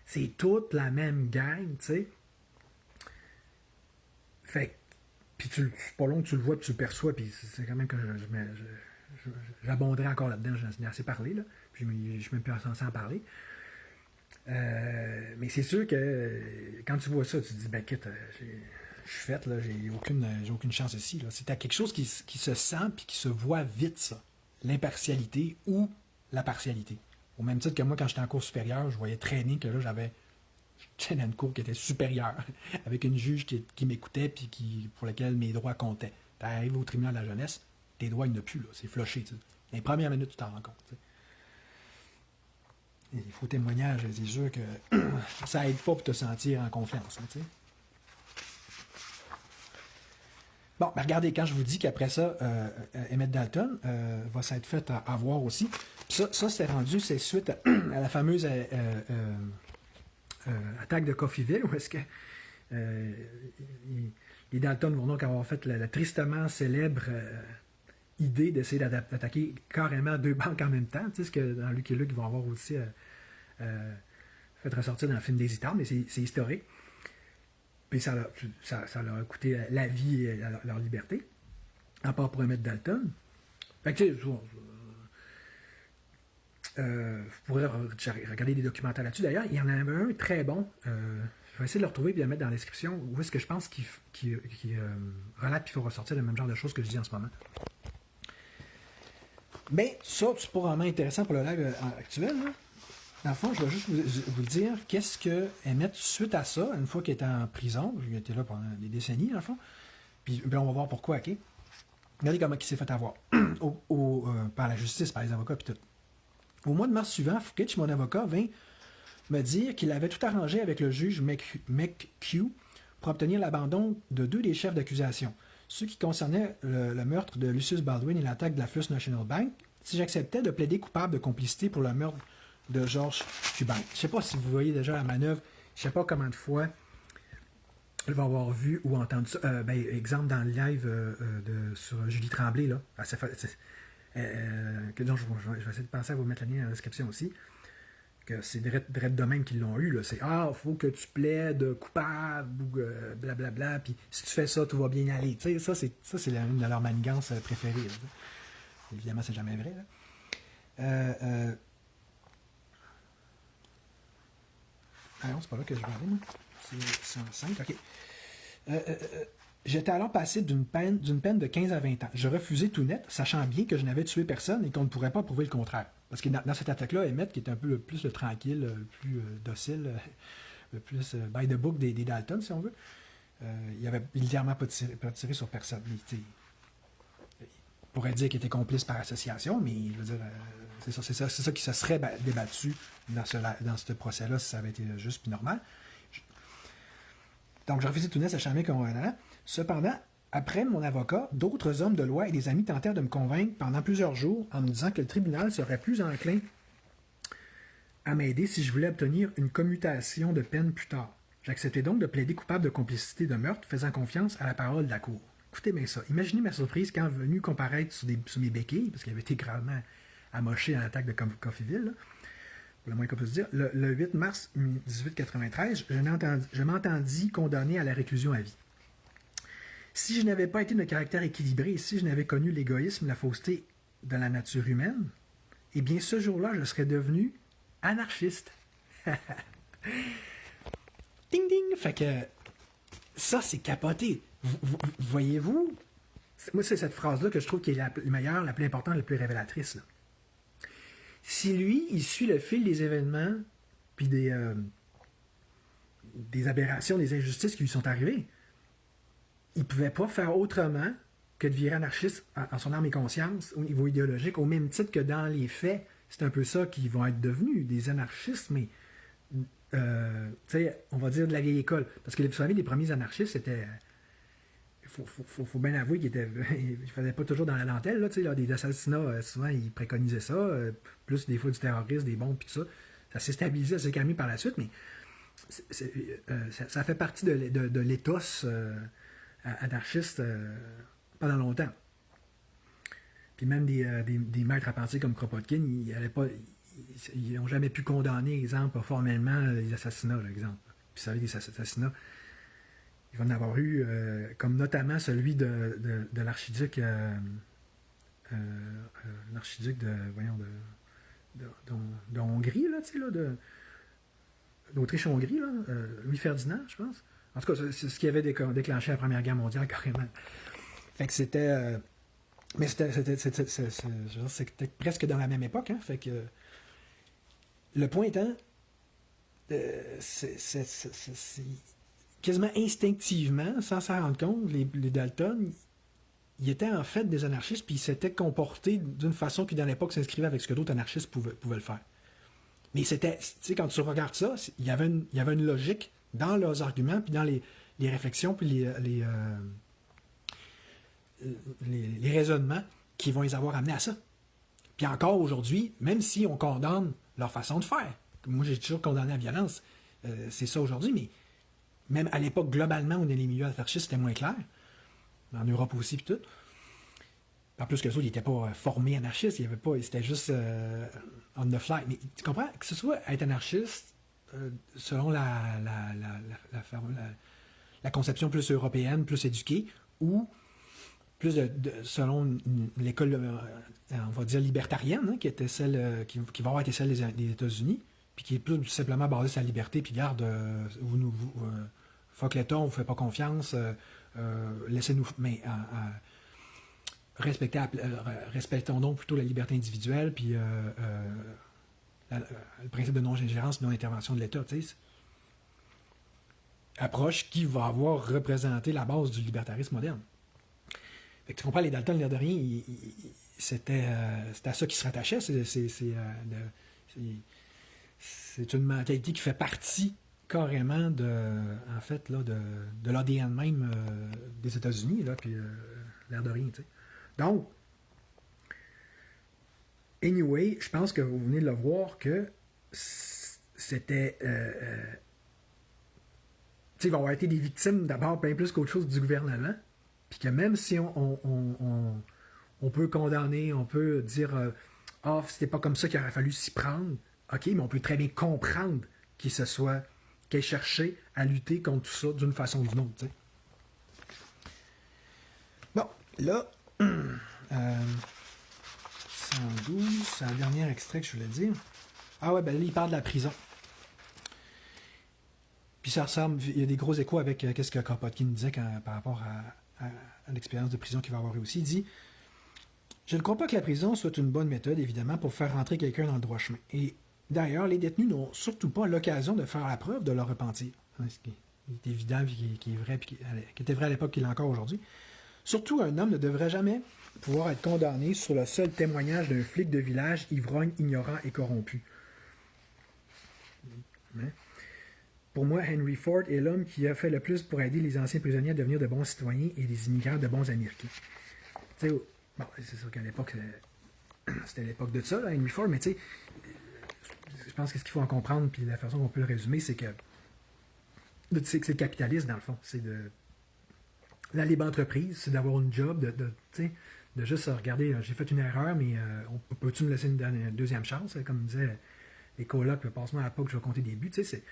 C'est toute la même gang, tu sais. Fait puis c'est pas long que tu le vois, puis tu le perçois, puis c'est quand même que j'abonderai encore là-dedans, j'en ai assez parlé, là, puis je suis même plus censé en parler. Mais c'est sûr que quand tu vois ça, tu te dis, ben quitte, je suis faite, là, j'ai aucune chance ici. Là. C'est à quelque chose qui se sent puis qui se voit vite, ça. L'impartialité ou la partialité. Au même titre que moi, quand j'étais en cours supérieur, je voyais traîner que là, j'étais dans une cour qui était supérieure, avec une juge qui m'écoutait puis pour laquelle mes droits comptaient. Tu arrives au tribunal de la jeunesse, tes droits, il n'y en a plus, là. C'est flushé. Dans les premières minutes, tu t'en rends compte. T'sais. Il faut témoignage, c'est sûr que ça aide pas pour te sentir en confiance. Là, bon, ben regardez, quand je vous dis qu'après ça, Emmett Dalton va s'être fait avoir aussi. Ça c'est rendu, c'est suite à la fameuse attaque de Coffeyville, où est-ce que les Dalton vont donc avoir fait la tristement célèbre idée d'essayer d'attaquer carrément deux banques en même temps. Tu sais, ce que dans Lucky Luke, ils vont avoir aussi fait ressortir dans le film des Italiens, mais c'est historique. Puis ça leur a coûté la vie et leur liberté, à part pour Emmett Dalton. Fait que, tu sais, vous pourrez regarder des documentaires là-dessus. D'ailleurs, il y en a un très bon. Je vais essayer de le retrouver et de le mettre dans la description. Où est-ce que je pense qu'il relate et il faut ressortir le même genre de choses que je dis en ce moment. Mais ça, c'est pas vraiment intéressant pour le live actuel. Là. Dans le fond, je vais juste vous dire qu'est-ce que Emmett, suite à ça, une fois qu'il était en prison, il était là pendant des décennies, dans le fond, puis on va voir pourquoi, ok? Regardez comment il s'est fait avoir par la justice, par les avocats, puis tout. Au mois de mars suivant, Fukich, mon avocat, vint me dire qu'il avait tout arrangé avec le juge McHugh pour obtenir l'abandon de deux des chefs d'accusation, ceux qui concernaient le meurtre de Lucius Baldwin et l'attaque de la First National Bank, si j'acceptais de plaider coupable de complicité pour le meurtre de George Cuban. Je ne sais pas si vous voyez déjà la manœuvre, je ne sais pas combien de fois elle va avoir vu ou entendu ça. Exemple dans le live sur Julie Tremblay, là. Donc, je vais essayer de penser à vous mettre le lien dans la description aussi. Que c'est direct de même qu'ils l'ont eu. Là. C'est il faut que tu plaides coupable ou blablabla, puis si tu fais ça, tout va bien aller. Tu sais, ça, c'est une de leurs manigances préférées. Là. Évidemment, c'est jamais vrai. Là. Non, c'est pas là que je vais aller, moi. C'est 105, ok. J'étais alors passé d'une peine de 15 à 20 ans. Je refusais tout net, sachant bien que je n'avais tué personne et qu'on ne pourrait pas prouver le contraire. Parce que dans cette attaque-là, Emmett, qui est un peu plus le tranquille, le plus docile, le plus by the book des Dalton, si on veut, il n'avait légèrement pas tiré sur personne. Il pourrait dire qu'il était complice par association, mais je veux dire, c'est ça qui se serait débattu dans ce procès-là si ça avait été juste et normal. Donc, je refusais tout net, sachant bien qu'on... Cependant, après mon avocat, d'autres hommes de loi et des amis tentèrent de me convaincre pendant plusieurs jours en me disant que le tribunal serait plus enclin à m'aider si je voulais obtenir une commutation de peine plus tard. J'acceptais donc de plaider coupable de complicité de meurtre, faisant confiance à la parole de la cour. Écoutez bien ça. Imaginez ma surprise quand venu comparaître sur mes béquilles, parce qu'il avait été gravement amoché dans l'attaque de Coffeyville, là, pour le moins qu'on peut se dire. Le 8 mars 1893, je m'entendis condamné à la réclusion à vie. Si je n'avais pas été de caractère équilibré, si je n'avais connu l'égoïsme, la fausseté de la nature humaine, eh bien, ce jour-là, je serais devenu anarchiste. Ding ding! Fait que ça, c'est capoté. Voyez-vous? Moi, c'est cette phrase-là que je trouve qui est la meilleure, la plus importante, la plus révélatrice. Là. Si lui, il suit le fil des événements, puis des aberrations, des injustices qui lui sont arrivées, il ne pouvait pas faire autrement que de virer anarchiste en son âme et conscience au niveau idéologique, au même titre que dans les faits, c'est un peu ça qu'ils vont être devenus, des anarchistes, mais on va dire de la vieille école. Parce que vous savez, les premiers anarchistes, c'était... faut bien avouer qu'ils ne faisaient pas toujours dans la dentelle. Là, des assassinats, souvent, ils préconisaient ça. Plus des fois du terrorisme, des bombes, puis tout ça. Ça s'est stabilisé, ça s'est calmé par la suite, mais ça fait partie de l'éthos anarchiste pendant longtemps. Puis même des maîtres apprentis comme Kropotkin, ils n'ont jamais pu condamner, exemple, formellement les assassinats, par exemple. Puis vous savez, des assassinats, il va en avoir eu, comme notamment celui de l'archiduc, l'archiduc de Hongrie, là, tu sais, là, d'Autriche-Hongrie, là, Louis Ferdinand, je pense. En tout cas, c'est ce qui avait déclenché la Première Guerre mondiale, carrément. Fait que c'était... mais c'était presque dans la même époque, hein? Fait que... Le point étant, c'est quasiment instinctivement, sans s'en rendre compte, les Dalton, ils étaient en fait des anarchistes, puis ils s'étaient comportés d'une façon qui, dans l'époque, s'inscrivait avec ce que d'autres anarchistes pouvaient le faire. Mais c'était, tu sais, quand tu regardes ça, il y avait une logique dans leurs arguments, puis dans les réflexions, puis les raisonnements qui vont les avoir amenés à ça. Puis encore aujourd'hui, même si on condamne leur façon de faire, moi j'ai toujours condamné la violence, c'est ça aujourd'hui, mais même à l'époque, globalement, où dans les milieux anarchistes, c'était moins clair. En Europe aussi, puis tout. En plus que ça, ils n'étaient pas formés anarchistes, c'était juste on the fly. Mais tu comprends? Que ce soit être anarchiste, selon la conception plus européenne, plus éduquée, ou plus selon l'école, on va dire, libertarienne, hein, qui était celle qui va avoir été celle des États-Unis, puis qui est plus simplement basée sur la liberté, puis garde, fuck l'État, on ne vous fait pas confiance, laissez-nous... Mais respectons donc plutôt la liberté individuelle, puis le principe de non-ingérence, non-intervention de l'État, tu sais. Approche qui va avoir représenté la base du libertarisme moderne. Fait que tu comprends, les Dalton, l'air de rien, c'était à ça qu'ils se rattachaient. C'est une mentalité qui fait partie carrément en fait, là, de l'ADN même des États-Unis, là, puis l'air de rien, tu sais. Donc, anyway, je pense que vous venez de le voir que c'était... tu sais, ils vont avoir été des victimes d'abord bien plus qu'autre chose du gouvernement, puis que même si on peut condamner, on peut dire c'était pas comme ça qu'il aurait fallu s'y prendre, ok, mais on peut très bien comprendre qu'il ait cherché à lutter contre tout ça d'une façon ou d'une autre, tu sais. Bon, là, 112, c'est le dernier extrait que je voulais dire. Ah ouais, ben là, il parle de la prison. Puis ça ressemble, il y a des gros échos avec ce que Kropotkin disait par rapport à l'expérience de prison qu'il va avoir aussi. Il dit « Je ne crois pas que la prison soit une bonne méthode, évidemment, pour faire rentrer quelqu'un dans le droit chemin. Et d'ailleurs, les détenus n'ont surtout pas l'occasion de faire la preuve de leur repentir. » Ce qui est évident, puis qui est vrai, puis qui était vrai à l'époque, qu'il est encore aujourd'hui. Surtout, un homme ne devrait jamais pouvoir être condamné sur le seul témoignage d'un flic de village ivrogne, ignorant et corrompu. Hein? Pour moi, Henry Ford est l'homme qui a fait le plus pour aider les anciens prisonniers à devenir de bons citoyens et les immigrants de bons Américains. Tu sais, bon, c'est sûr qu'à l'époque, c'était l'époque de ça, là, Henry Ford, mais tu sais, je pense que ce qu'il faut en comprendre, puis la façon qu'on peut le résumer, c'est que c'est le capitalisme, dans le fond. C'est la libre entreprise, c'est d'avoir une job, de juste regarder, j'ai fait une erreur, mais peux-tu me laisser une deuxième chance? Comme disait les colocs, passe-moi à la POC, je vais compter des buts. Tu sais,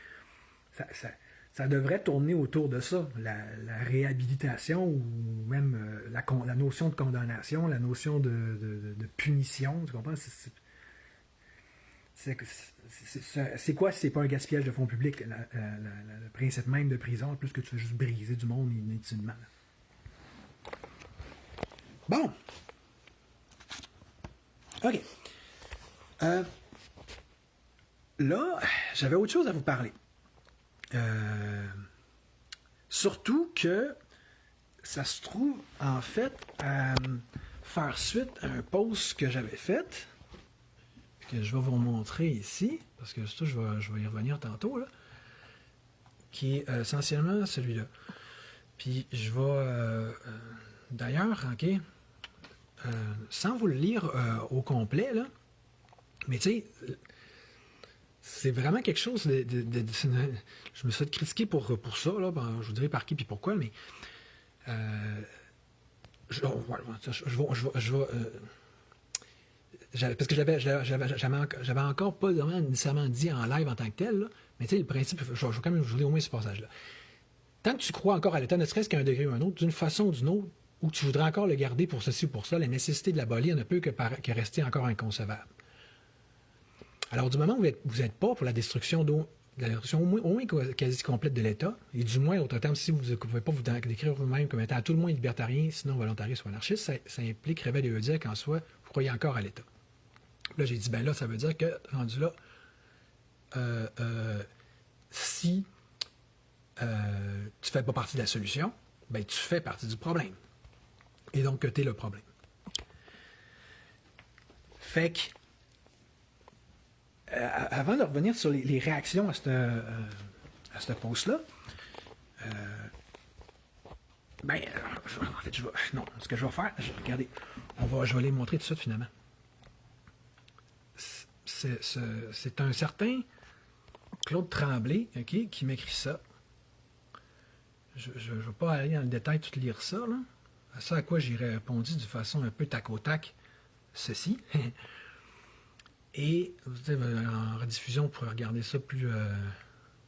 ça devrait tourner autour de ça, la réhabilitation ou même la notion de condamnation, la notion de punition, tu comprends? C'est quoi si c'est pas un gaspillage de fonds publics, le principe même de prison, plus que tu veux juste briser du monde inutilement. Bon. OK. Là, j'avais autre chose à vous parler. Surtout que ça se trouve, en fait, à faire suite à un post que j'avais fait, que je vais vous montrer ici, parce que je vais y revenir tantôt, là, qui est essentiellement celui-là. Puis je vais, d'ailleurs, OK, sans vous le lire au complet, là, mais tu sais, c'est vraiment quelque chose je me suis fait critiquer pour ça, là, je vous dirai par qui puis pourquoi, mais parce que j'avais encore pas vraiment nécessairement dit en live en tant que tel, là, mais tu sais, le principe, je vais quand même vous lire au moins ce passage-là. Tant que tu crois encore à l'État, ne serait-ce qu'à un degré ou un autre, d'une façon ou d'une autre, ou tu voudrais encore le garder pour ceci ou pour ça, la nécessité de l'abolir ne peut que rester encore inconcevable. Alors, du moment où vous n'êtes pas pour la destruction au moins quasi complète de l'État, et du moins, autre terme, si vous ne pouvez pas vous décrire vous-même comme étant à tout le moins libertarien, sinon volontariste ou anarchiste, ça impliquerait de dire qu'en soi, vous croyez encore à l'État. Là, j'ai dit, ben là, ça veut dire que, rendu là, si tu ne fais pas partie de la solution, ben tu fais partie du problème. Et donc, tu es le problème. Fait que, avant de revenir sur les réactions à ce post-là, en fait, ce que je vais faire, regardez, je vais les montrer tout de suite finalement. C'est un certain Claude Tremblay, okay, qui m'écrit ça. Je ne vais pas aller dans le détail tout lire ça, là. À ça à quoi j'ai répondu de façon un peu tac au tac, ceci. Et vous avez en rediffusion, pour regarder ça plus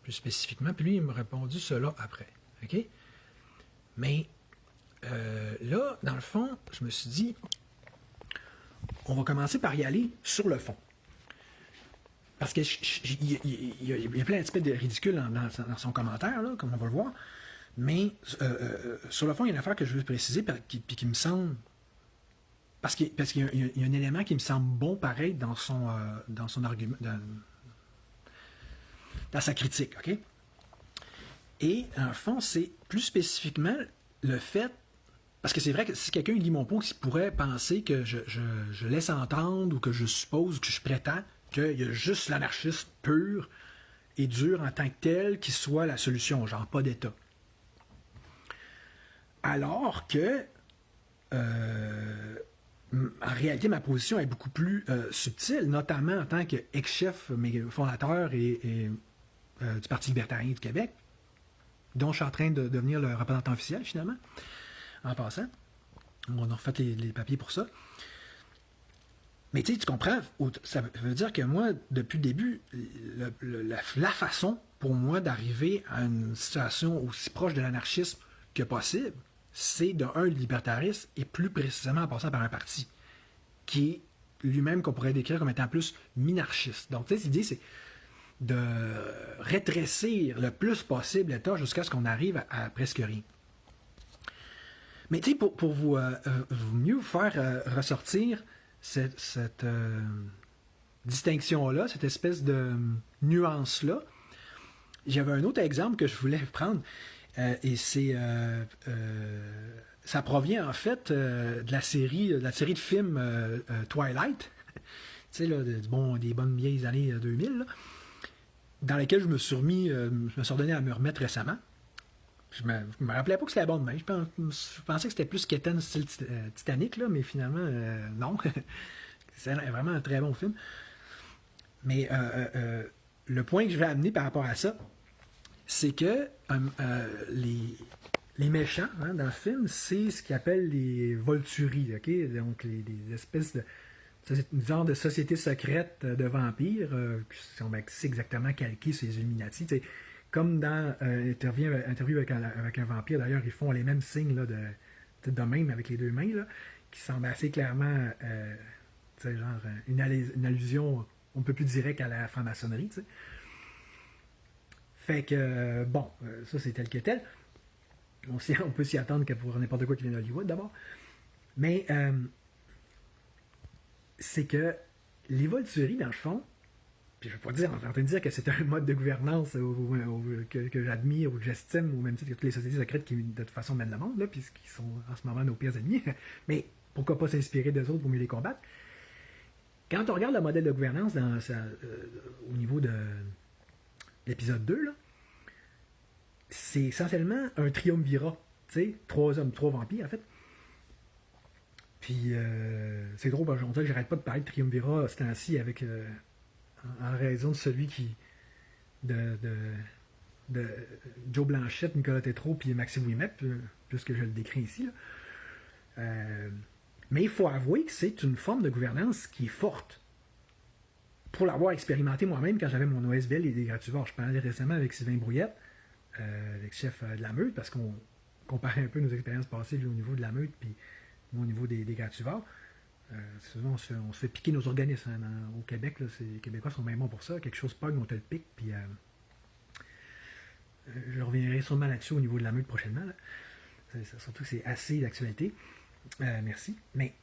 spécifiquement. Puis lui, il m'a répondu cela après. OK? Mais là, dans le fond, je me suis dit, on va commencer par y aller sur le fond. Parce qu'il y a plein d'aspects de ridicule dans son commentaire, là, comme on va le voir. Mais sur le fond, il y a une affaire que je veux préciser puis qui me semble... Parce qu'il y a un élément qui me semble bon pareil dans son argument, dans sa critique, OK? Et en fond, c'est plus spécifiquement le fait, parce que c'est vrai que si quelqu'un lit mon post, il pourrait penser que je laisse entendre ou que je suppose, que je prétends qu'il y a juste l'anarchisme pur et dur en tant que tel qui soit la solution, genre pas d'État. Alors que... en réalité, ma position est beaucoup plus subtile, notamment en tant qu'ex-chef fondateur et du Parti libertarien du Québec, dont je suis en train de devenir le représentant officiel, finalement, en passant. On a refait les papiers pour ça. Mais tu comprends, ça veut dire que moi, depuis le début, la façon pour moi d'arriver à une situation aussi proche de l'anarchisme que possible, c'est de un, le libertarisme, et plus précisément en passant par un parti qui est lui-même qu'on pourrait décrire comme étant plus minarchiste. Donc, tu sais, l'idée, c'est de rétrécir le plus possible l'État jusqu'à ce qu'on arrive à presque rien. Mais tu sais, pour vous mieux vous faire ressortir cette distinction-là, cette espèce de nuance-là, j'avais un autre exemple que je voulais prendre. Et c'est ça provient en fait de la série de films Twilight, tu sais, là, des bonnes vieilles années 2000, là, dans lesquelles je me suis redonné à me remettre récemment. Je me rappelais pas que c'était la bonne main. Je pensais que c'était plus quétaine style Titanic, là, mais finalement, non. C'est vraiment un très bon film. Mais le point que je vais amener par rapport à ça, c'est que les méchants dans le film, c'est ce qu'ils appellent les Volturi, ok? Donc les espèces de genre de société secrète de vampires qui sont exactement calqués sur les Illuminati. comme dans Interview avec un vampire, d'ailleurs, ils font les mêmes signes là, de même avec les deux mains, là, qui semblent assez clairement genre une allusion un peu plus directe à la franc-maçonnerie. T'sais. Fait que, bon, ça c'est tel que tel. On peut s'y attendre que pour n'importe quoi qui vient d'Hollywood d'abord. Mais c'est que les Volturi, dans le fond, puis je ne veux pas dire en train de dire que c'est un mode de gouvernance que j'admire ou que j'estime, ou même titre que toutes les sociétés secrètes qui, de toute façon, mènent le monde, là, puis qui sont en ce moment nos pires ennemis. Mais pourquoi pas s'inspirer des autres pour mieux les combattre? Quand on regarde le modèle de gouvernance au niveau de l'épisode 2, là, c'est essentiellement un triumvirat. Tu sais, 3 hommes, 3 vampires, en fait. Puis, c'est drôle, on dirait que j'arrête pas de parler de triumvirat ce temps-ci avec... en raison de celui qui... de Joe Blanchette, Nicolas Tétrault, puis Maxime Ouimet, puisque je le décris ici. Mais il faut avouer que c'est une forme de gouvernance qui est forte. Pour l'avoir expérimenté moi-même quand j'avais mon OSBL et des Grativores. Je parlais récemment avec Sylvain Brouillette, l'ex-chef de la meute, parce qu'on comparait un peu nos expériences passées au niveau de la meute, puis au niveau des Grativores. Souvent, on se fait piquer nos organismes au Québec. Là, les Québécois sont bien bons pour ça. Quelque chose pogne, on te le pique. Puis, je reviendrai sûrement là-dessus au niveau de la meute prochainement. Là. Surtout que c'est assez d'actualité. Merci. Mais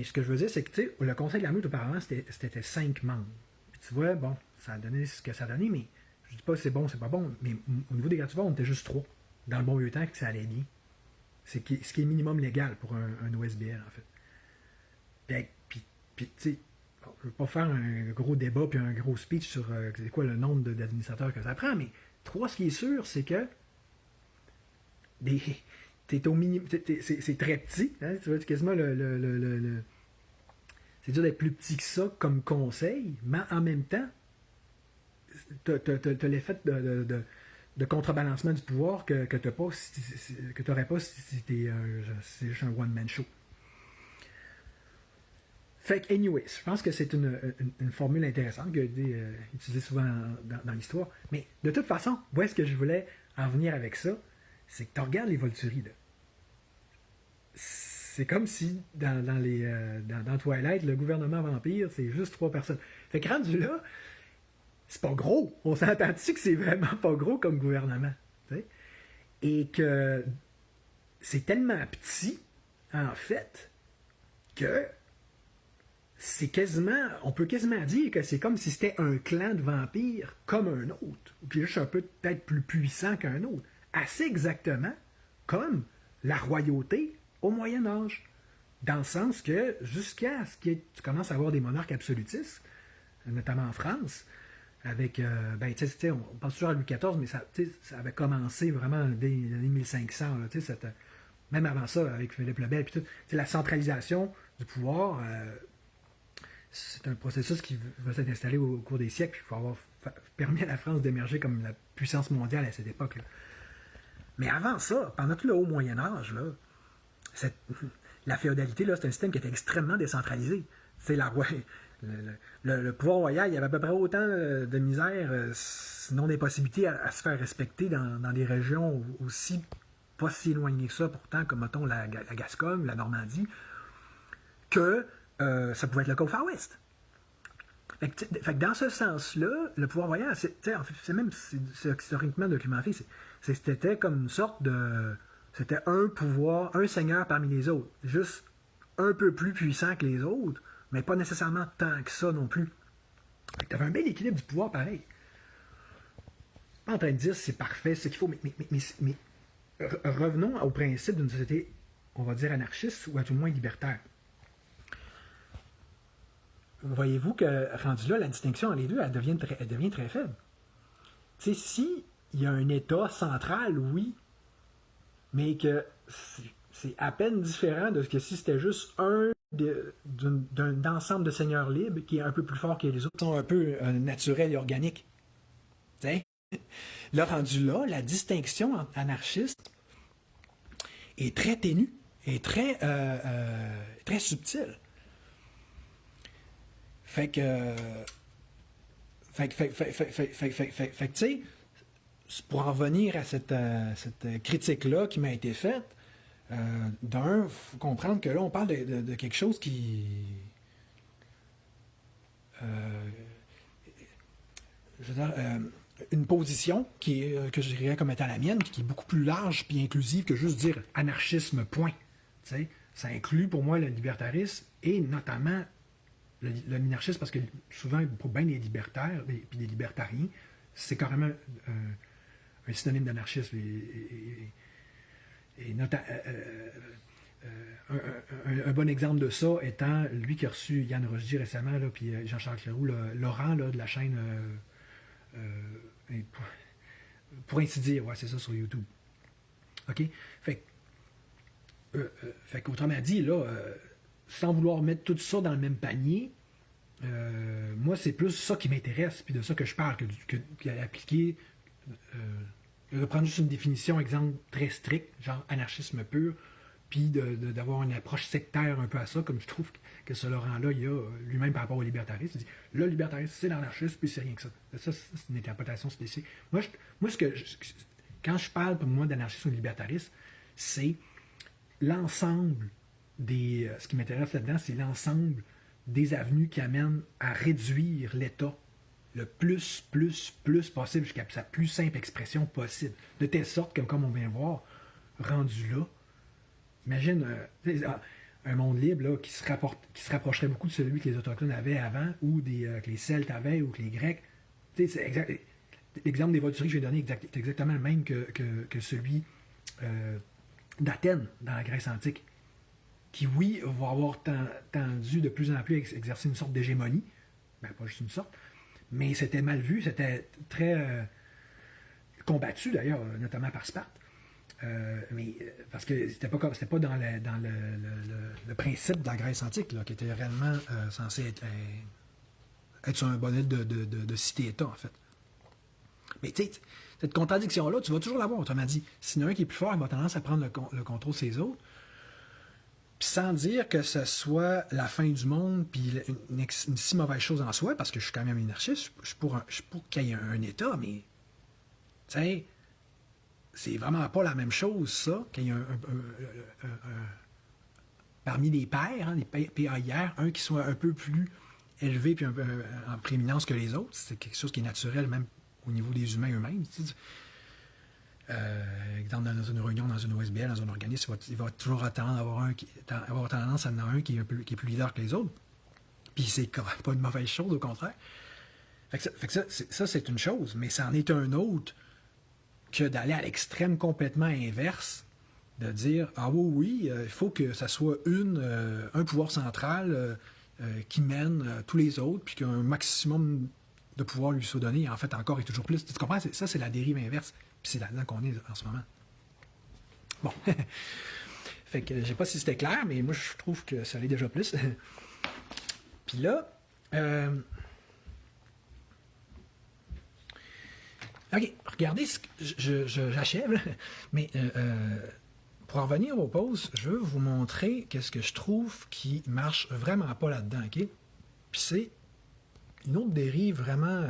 ce que je veux dire, c'est que le conseil de la meute, auparavant, c'était 5 membres. Puis tu vois, bon, ça a donné ce que ça a donné, mais je dis pas que c'est bon, c'est pas bon. Mais au niveau des Grativores, on était juste 3. Dans le bon vieux temps, que ça allait bien. Ce qui est minimum légal pour un OSBL, en fait. Puis tu sais, bon, je ne veux pas faire un gros débat puis un gros speech sur c'est quoi le nombre d'administrateurs que ça prend, mais 3, ce qui est sûr, c'est que t'es au minimum, c'est très petit, hein, tu vois, quasiment c'est dur d'être plus petit que ça comme conseil, mais en même temps, t'as l'effet de contrebalancement du pouvoir que t'aurais pas si c'est juste un one-man show. Fait que, anyways, je pense que c'est une formule intéressante qui a été utilisée souvent dans l'histoire. Mais de toute façon, où est-ce que je voulais en venir avec ça? C'est que tu regardes les Volturi, là. C'est comme si dans Twilight, le gouvernement vampire, c'est juste 3 personnes. Fait que rendu là, c'est pas gros. On s'entend-tu que c'est vraiment pas gros comme gouvernement? T'sais? Et que c'est tellement petit, en fait, que c'est quasiment, on peut quasiment dire que c'est comme si c'était un clan de vampires comme un autre, ou qui est juste un peu peut-être plus puissant qu'un autre. Assez exactement comme la royauté au Moyen Âge. Dans le sens que jusqu'à ce que tu commences à avoir des monarques absolutistes, notamment en France, avec, on pense toujours à Louis XIV, mais ça avait commencé vraiment dès les années 1500, là, même avant ça, avec Philippe le Bel, puis tout, la centralisation du pouvoir, c'est un processus qui va s'être installé au cours des siècles, puis il faut avoir permis à la France d'émerger comme la puissance mondiale à cette époque-là. Mais avant ça, pendant tout le haut Moyen-Âge, là, la féodalité, là, c'est un système qui était extrêmement décentralisé. C'est le pouvoir royal, il y avait à peu près autant de misère, sinon des possibilités à se faire respecter dans des régions aussi pas si éloignées que ça, pourtant, comme, mettons, la Gascogne, la Normandie, que ça pouvait être le cas au Far West. Fait que dans ce sens-là, le pouvoir royal, c'est même c'est historiquement documenté, c'était comme une sorte de... C'était un pouvoir, un seigneur parmi les autres. Juste un peu plus puissant que les autres, mais pas nécessairement tant que ça non plus. Fait que t'avais un bel équilibre du pouvoir pareil. Pas en train de dire c'est parfait, c'est ce qu'il faut, mais revenons au principe d'une société, on va dire anarchiste, ou à tout le moins libertaire. Voyez-vous que, rendu là, la distinction entre les deux, elle devient très faible. Tu sais, si il y a un État central, oui, mais que c'est à peine différent de ce que si c'était juste d'un ensemble de seigneurs libres qui est un peu plus fort que les autres, qui sont un peu naturels et organiques. T'sais? Là, rendu là, la distinction entre anarchistes est très ténue, est très subtile. Fait que tu sais, pour en revenir à cette critique-là qui m'a été faite, d'un, il faut comprendre que là, on parle de quelque chose qui... je veux dire, une position que je dirais comme étant la mienne, puis qui est beaucoup plus large puis inclusive que juste dire anarchisme, point. Tu sais, ça inclut pour moi le libertarisme et notamment le minarchisme, parce que souvent, pour bien des libertaires puis des libertariens, c'est carrément un synonyme d'anarchisme. Un bon exemple de ça étant lui qui a reçu Yann Rochdy récemment, là, puis Jean-Charles Cléroux, Laurent là, de la chaîne pour ainsi dire, ouais, c'est ça sur YouTube. OK? Fait qu'autrement dit, là, sans vouloir mettre tout ça dans le même panier, moi, c'est plus ça qui m'intéresse, puis de ça que je parle, qu'appliquer, reprendre juste une définition, exemple, très stricte, genre anarchisme pur, puis d'avoir une approche sectaire un peu à ça, comme je trouve que ce Laurent-là, il a lui-même par rapport au libertarisme. Il dit, le libertarisme, c'est l'anarchisme, puis c'est rien que ça. Ça, c'est une interprétation spécifique. Moi, quand je parle, pour moi, d'anarchisme ou de libertarisme, c'est l'ensemble des... ce qui m'intéresse là-dedans, c'est l'ensemble des avenues qui amènent à réduire l'État le plus possible jusqu'à sa plus simple expression possible. De telle sorte que, comme on vient voir, rendu là, imagine un monde libre là, qui se rapprocherait beaucoup de celui que les Autochtones avaient avant, ou que les Celtes avaient, ou que les Grecs. L'exemple des voituriers que je vais donner est exactement le même que celui d'Athènes, dans la Grèce antique, qui, oui, va avoir tendu de plus en plus à exercer une sorte d'hégémonie, ben, pas juste une sorte, mais c'était mal vu, c'était très combattu d'ailleurs, notamment par Sparte. Parce que c'était pas dans le principe de la Grèce antique, là, qui était réellement censé être sur un bonnet de cité-État, en fait. Mais tu sais, cette contradiction-là, tu vas toujours l'avoir, autrement dit. S'il y en a un qui est plus fort, il va tendance à prendre le contrôle de ses autres. Puis sans dire que ce soit la fin du monde, puis une si mauvaise chose en soi, parce que je suis quand même anarchiste, je suis pour qu'il y ait un État, mais tu sais, c'est vraiment pas la même chose, ça, qu'il y ait parmi les pairs, hein, les PAIR, un qui soit un peu plus élevé puis un peu en prééminence que les autres. C'est quelque chose qui est naturel, même au niveau des humains eux-mêmes. Exemple, dans une réunion, dans une OSBL, dans un organisme, il va toujours avoir tendance à en avoir un qui est plus leader que les autres. Puis c'est pas une mauvaise chose, au contraire. Fait que ça, c'est une chose, mais ça en est un autre que d'aller à l'extrême complètement inverse, de dire, ah oui, il faut que ça soit un pouvoir central qui mène tous les autres, puis qu'un maximum de pouvoir lui soit donné, en fait, encore et toujours plus. Tu comprends? Ça, c'est la dérive inverse. Puis c'est là-dedans qu'on est en ce moment. Bon. Fait que je sais pas si c'était clair, mais moi, je trouve que ça l'est déjà plus. Puis là... OK, regardez, j'achève, mais pour en revenir aux pauses, je veux vous montrer qu'est-ce que je trouve qui marche vraiment pas là-dedans, OK? Puis c'est une autre dérive vraiment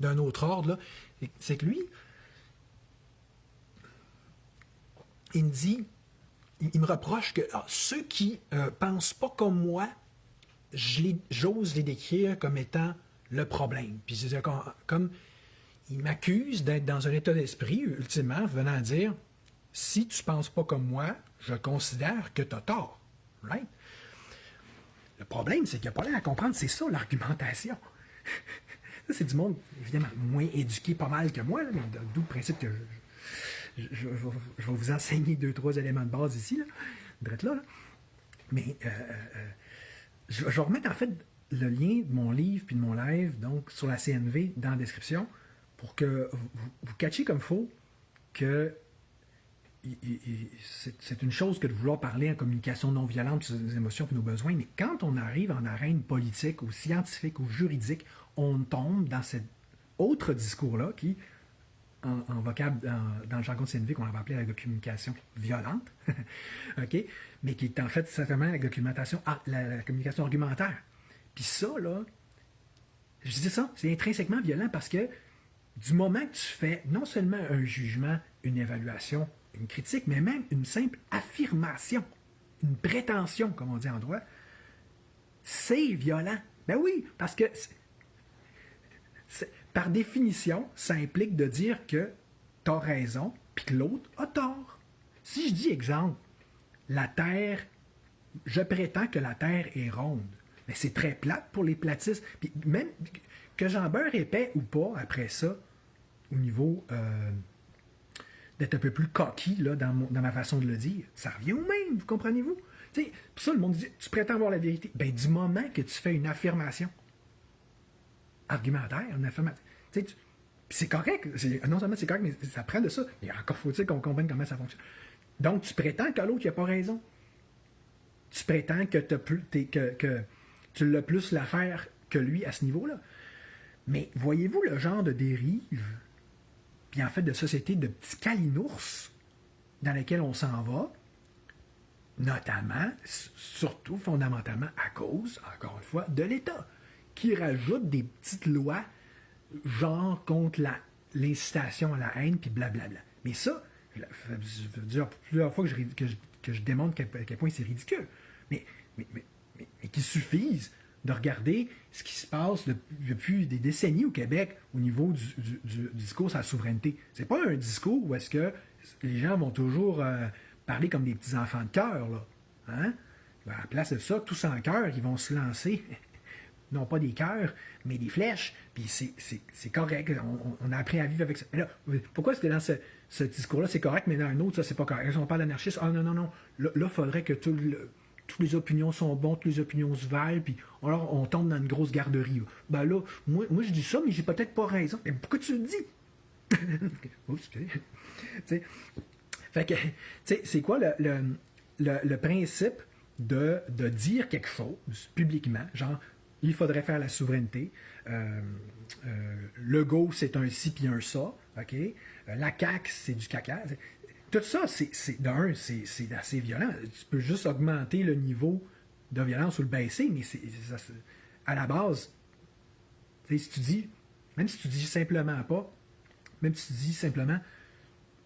d'un autre ordre, là. C'est que lui, il me dit, il me reproche que ceux qui pensent pas comme moi, j'ose les décrire comme étant le problème. Puis c'est comme il m'accuse d'être dans un état d'esprit, ultimement, venant dire, si tu penses pas comme moi, je considère que tu as tort. Right? Le problème, c'est qu'il n'y a pas l'air à comprendre, c'est ça l'argumentation. Ça, c'est du monde, évidemment, moins éduqué pas mal que moi, là, mais d'où le principe que je vais vous enseigner 2-3 éléments de base ici, là, drette là. Mais je vais remettre en fait le lien de mon livre puis de mon live, donc sur la CNV, dans la description, pour que vous catchiez comme il faut que c'est une chose que de vouloir parler en communication non violente sur nos émotions et nos besoins, mais quand on arrive en arène politique ou scientifique ou juridique, on tombe dans cet autre discours-là qui, en vocable, dans le jargon de CNV, qu'on va appeler la communication violente, OK? Mais qui est en fait certainement la communication argumentaire. Puis ça, là, je dis ça, c'est intrinsèquement violent parce que du moment que tu fais non seulement un jugement, une évaluation, une critique, mais même une simple affirmation, une prétention, comme on dit en droit, c'est violent. Ben oui, parce que par définition, ça implique de dire que tu as raison, puis que l'autre a tort. Si je dis, exemple, la Terre, je prétends que la Terre est ronde, mais c'est très plate pour les platistes. Puis même que j'en beurre épais ou pas, après ça, au niveau d'être un peu plus coquille là, dans ma façon de le dire, ça revient au même, vous comprenez-vous? Pour ça, le monde dit, tu prétends avoir la vérité. Ben, du moment que tu fais une affirmation argumentaire, une affirmation, c'est correct. Non seulement c'est correct, mais ça prend de ça. Et encore faut-il qu'on comprenne comment ça fonctionne. Donc, tu prétends que l'autre n'a pas raison. Tu prétends que tu l'as plus l'affaire que lui à ce niveau-là. Mais voyez-vous le genre de dérive, puis en fait de société de petits calinours dans lesquels on s'en va, notamment, surtout fondamentalement à cause, encore une fois, de l'État, qui rajoute des petites lois genre contre l'incitation à la haine, puis blablabla. Mais ça, je veux dire plusieurs fois que je démontre à quel point c'est ridicule. Mais qu'il suffise de regarder ce qui se passe depuis des décennies au Québec au niveau du discours sur la souveraineté. C'est pas un discours où est-ce que les gens vont toujours parler comme des petits enfants de cœur, là. Hein? À la place de ça, tous en cœur, ils vont se lancer, non pas des cœurs, mais des flèches, puis c'est correct, on a appris à vivre avec ça. Mais là, pourquoi est-ce que dans ce discours-là, c'est correct, mais dans un autre, ça, c'est pas correct? Si on parle d'anarchiste, non. Là, il faudrait que toutes les opinions sont bonnes, toutes les opinions se valent, puis alors on tombe dans une grosse garderie. Ben là, moi je dis ça, mais j'ai peut-être pas raison. Mais pourquoi tu le dis? Oups, fait que, tu sais, c'est quoi le principe de dire quelque chose publiquement, genre, il faudrait faire la souveraineté, le go, c'est un ci puis un ça, OK? La CAQ, c'est du caca. Tout ça, c'est assez violent. Tu peux juste augmenter le niveau de violence ou le baisser, mais à la base, si tu dis, même si tu dis simplement pas, même si tu dis simplement,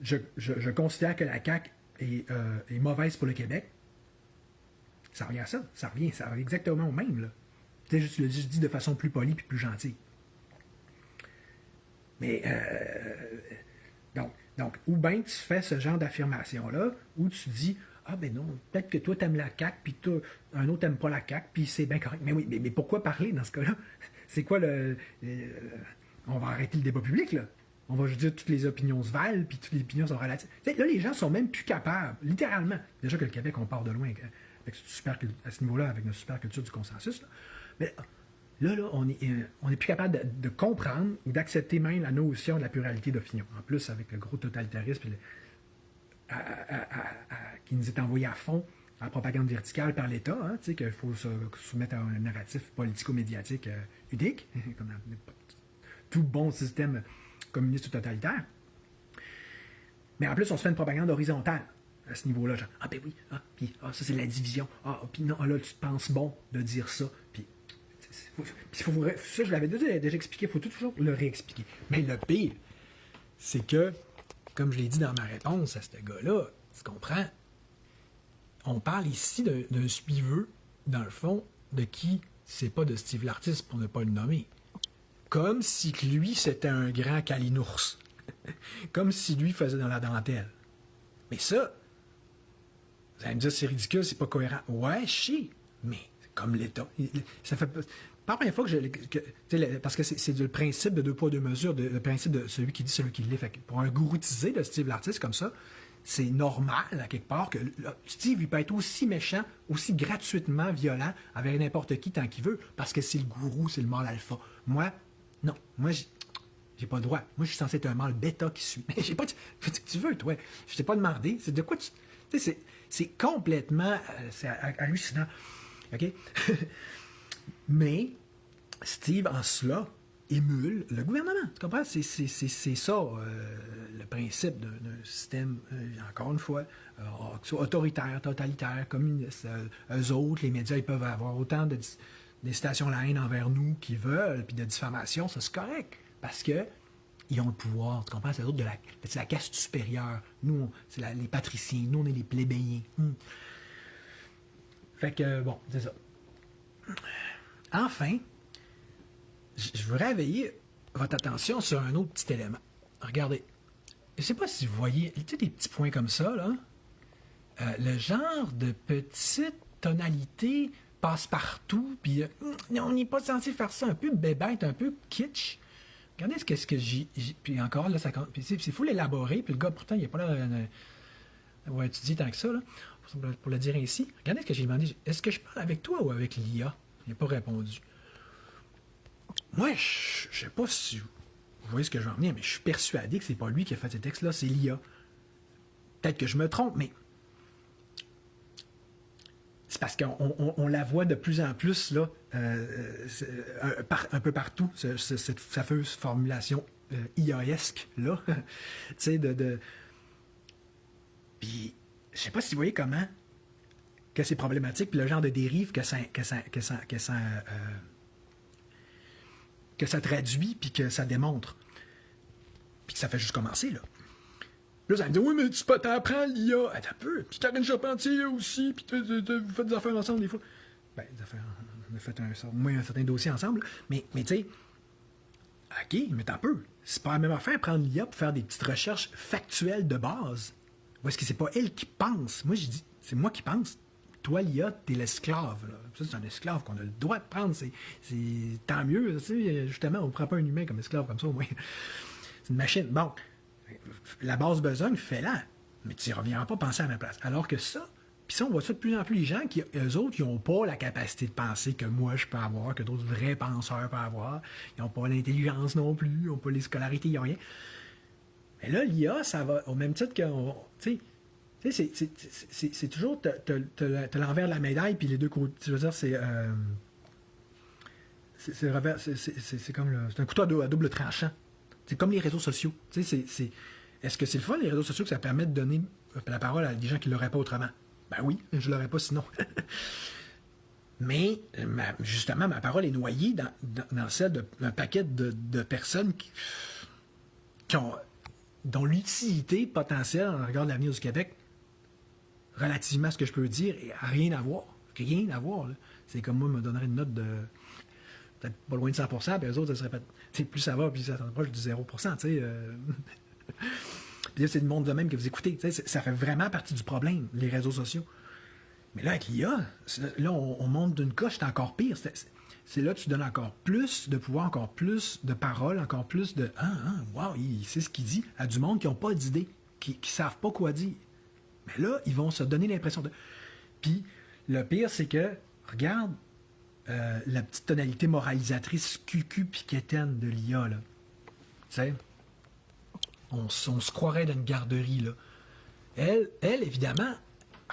je considère que la CAQ est mauvaise pour le Québec, ça revient à ça. Ça revient exactement au même, là. Tu le dis de façon plus polie et plus gentille. Mais, donc, ou bien tu fais ce genre d'affirmation-là, où tu dis, ah ben non, peut-être que toi t'aimes la CAQ, puis un autre t'aime pas la CAQ, puis c'est bien correct. Mais oui, mais pourquoi parler dans ce cas-là? C'est quoi on va arrêter le débat public, là. On va juste dire toutes les opinions se valent, puis toutes les opinions sont relatives. T'sais, là, les gens sont même plus capables, littéralement. Déjà que le Québec, on part de loin à ce niveau-là, avec notre superculture du consensus. Là. Mais là, on est plus capable de comprendre ou d'accepter même la notion de la pluralité d'opinion. En plus, avec le gros totalitarisme qui nous est envoyé à fond en propagande verticale par l'État, hein, qu'il faut se soumettre à un narratif politico-médiatique unique, comme dans tout bon système communiste ou totalitaire. Mais en plus, on se fait une propagande horizontale à ce niveau-là. Genre, ah ben oui, puis ça c'est la division. Ah, puis non, là, tu te penses bon de dire ça. Puis ça, je l'avais déjà expliqué, il faut toujours le réexpliquer. Mais le pire, c'est que, comme je l'ai dit dans ma réponse à ce gars-là, tu comprends, on parle ici d'un suiveux, dans le fond, de qui c'est pas de Steve Lartiste pour ne pas le nommer. Comme si lui, c'était un grand calinours. Comme si lui faisait dans la dentelle. Mais ça, vous allez me dire, c'est ridicule, c'est pas cohérent. Ouais, chier, mais comme l'État. Ça fait pas la première fois parce que c'est le principe de deux poids, deux mesures, le principe de celui qui dit, celui qui l'est. Fait que pour un gouroutisé de Steve Lartiste comme ça, c'est normal, à quelque part, que Steve, il peut être aussi méchant, aussi gratuitement violent avec n'importe qui tant qu'il veut, parce que c'est le gourou, c'est le mâle alpha. Moi, non. Moi, j'ai pas le droit. Moi, je suis censé être un mâle bêta qui suit. Mais j'ai pas... Fais ce que tu veux, toi. Je t'ai pas demandé. C'est de quoi tu... Tu sais, c'est complètement... c'est hallucinant. OK? Mais Steve, en cela, émule le gouvernement. Tu comprends? C'est ça, le principe d'un système, encore une fois, autoritaire, totalitaire, communiste. Eux autres, les médias, ils peuvent avoir autant d'incitation à la haine envers nous qu'ils veulent, puis de diffamation, ça c'est correct. Parce que ils ont le pouvoir, tu comprends? C'est la caste supérieure. Nous, c'est les patriciens, nous, on est les plébéiens. Fait que, bon, c'est ça. Enfin, je veux réveiller votre attention sur un autre petit élément. Regardez. Je ne sais pas si vous voyez, tu sais, des petits points comme ça, là. Le genre de petite tonalité passe-partout, puis on n'est pas censé faire ça un peu bébête, un peu kitsch. Regardez ce que j'ai. Puis encore, là, c'est fou l'élaborer, puis le gars, pourtant, il n'est pas là d'avoir étudié tant que ça, là, pour le dire ainsi. Regardez ce que j'ai demandé. Est-ce que je parle avec toi ou avec l'IA? Il n'a pas répondu. Moi, je ne sais pas si vous voyez ce que je veux en venir, mais je suis persuadé que c'est pas lui qui a fait ces textes-là, c'est l'IA. Peut-être que je me trompe, mais c'est parce qu'on la voit de plus en plus là, un peu partout, cette fameuse formulation IA-esque, là. Tu sais, Puis, je sais pas si vous voyez comment que c'est problématique, puis le genre de dérive que ça traduit, puis que ça démontre. Puis que ça fait juste commencer, là. Là, ça me dit, oui, mais tu t'apprends l'IA. Attends un peu. Puis Karine Charpentier aussi, puis vous faites des affaires ensemble des fois. Ben, des affaires, on a fait un certain dossier ensemble. Mais tu sais, OK, mais t'as peu. C'est pas la même affaire prendre l'IA pour faire des petites recherches factuelles de base. Parce que c'est pas elle qui pense. Moi, je dis, c'est moi qui pense. Toi, l'IA, t'es l'esclave. Là. Ça, c'est un esclave qu'on a le droit de prendre. C'est tant mieux. Tu sais, justement, on ne prend pas un humain comme esclave comme ça, au moins. C'est une machine. Bon, la base besogne, fais-la. Mais tu n'y reviendras pas penser à ma place. Alors que ça, puis ça, on voit ça de plus en plus les gens, eux autres, qui n'ont pas la capacité de penser que moi, je peux avoir, que d'autres vrais penseurs peuvent avoir. Ils n'ont pas l'intelligence non plus, ils n'ont pas les scolarités, ils n'ont rien. Mais là, l'IA, ça va au même titre que... Tu sais, c'est toujours t'as l'envers de la médaille, puis les deux côtés. Je veux dire, c'est comme c'est un couteau à double tranchant. C'est comme les réseaux sociaux. Tu sais, est-ce que c'est le fun, les réseaux sociaux, que ça permet de donner la parole à des gens qui ne l'auraient pas autrement? Ben oui, je ne l'aurais pas sinon. Mais, justement, ma parole est noyée dans celle d'un paquet de personnes dont l'utilité potentielle en regard de l'avenir du Québec, relativement à ce que je peux dire, n'a rien à voir. Rien à voir. Là. C'est comme moi, me donnerait une note de peut-être pas loin de 100%, puis eux autres, ça serait pas. Plus ça va, puis ça s'approche du 0%. Puis là, c'est le monde de même que vous écoutez. Ça fait vraiment partie du problème, les réseaux sociaux. Mais là, avec l'IA, là, on monte d'une coche, c'est encore pire. C'est là que tu donnes encore plus de pouvoir, encore plus de paroles, encore plus de wow, il sait ce qu'il dit à du monde qui n'ont pas d'idée, qui ne savent pas quoi dire. Mais là, ils vont se donner l'impression de. Puis, le pire, c'est que, regarde la petite tonalité moralisatrice cucu-piquétaine de l'IA, là. Tu sais, on se croirait dans une garderie, là. Elle, évidemment,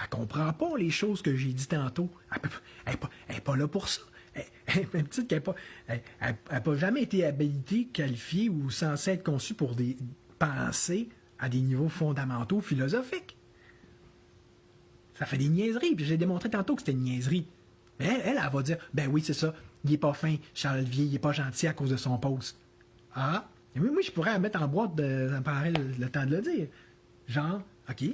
elle comprend pas les choses que j'ai dit tantôt. Elle n'est pas là pour ça. Elle est petite qu'elle n'a pas jamais été habilitée, qualifiée ou censée être conçue pour penser à des niveaux fondamentaux philosophiques. Ça fait des niaiseries, puis j'ai démontré tantôt que c'était une niaiserie. Mais elle va dire, ben oui, c'est ça, il est pas fin, Charles Olivier, il est pas gentil à cause de son poste. Ah, et moi, je pourrais la mettre en boîte, ça me paraît le temps de le dire. Genre, OK.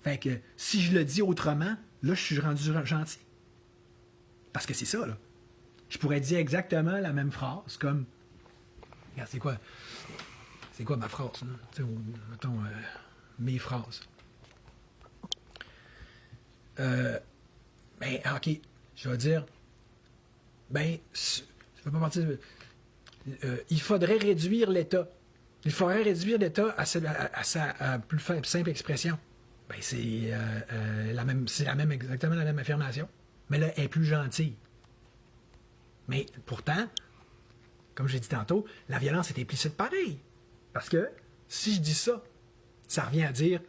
Fait que si je le dis autrement, là, je suis rendu gentil. Parce que c'est ça, là. Je pourrais dire exactement la même phrase, comme... Regarde, c'est quoi ma phrase, là? Tu sais, mettons, mes phrases. Ben, OK, je vais dire, ben, ça fait pas partie de... il faudrait réduire l'État. Il faudrait réduire l'État à sa plus simple expression. Ben, c'est exactement la même affirmation. Mais là, elle est plus gentille. Mais pourtant, comme j'ai dit tantôt, la violence est implicite pareil. Parce que si je dis ça, ça revient à dire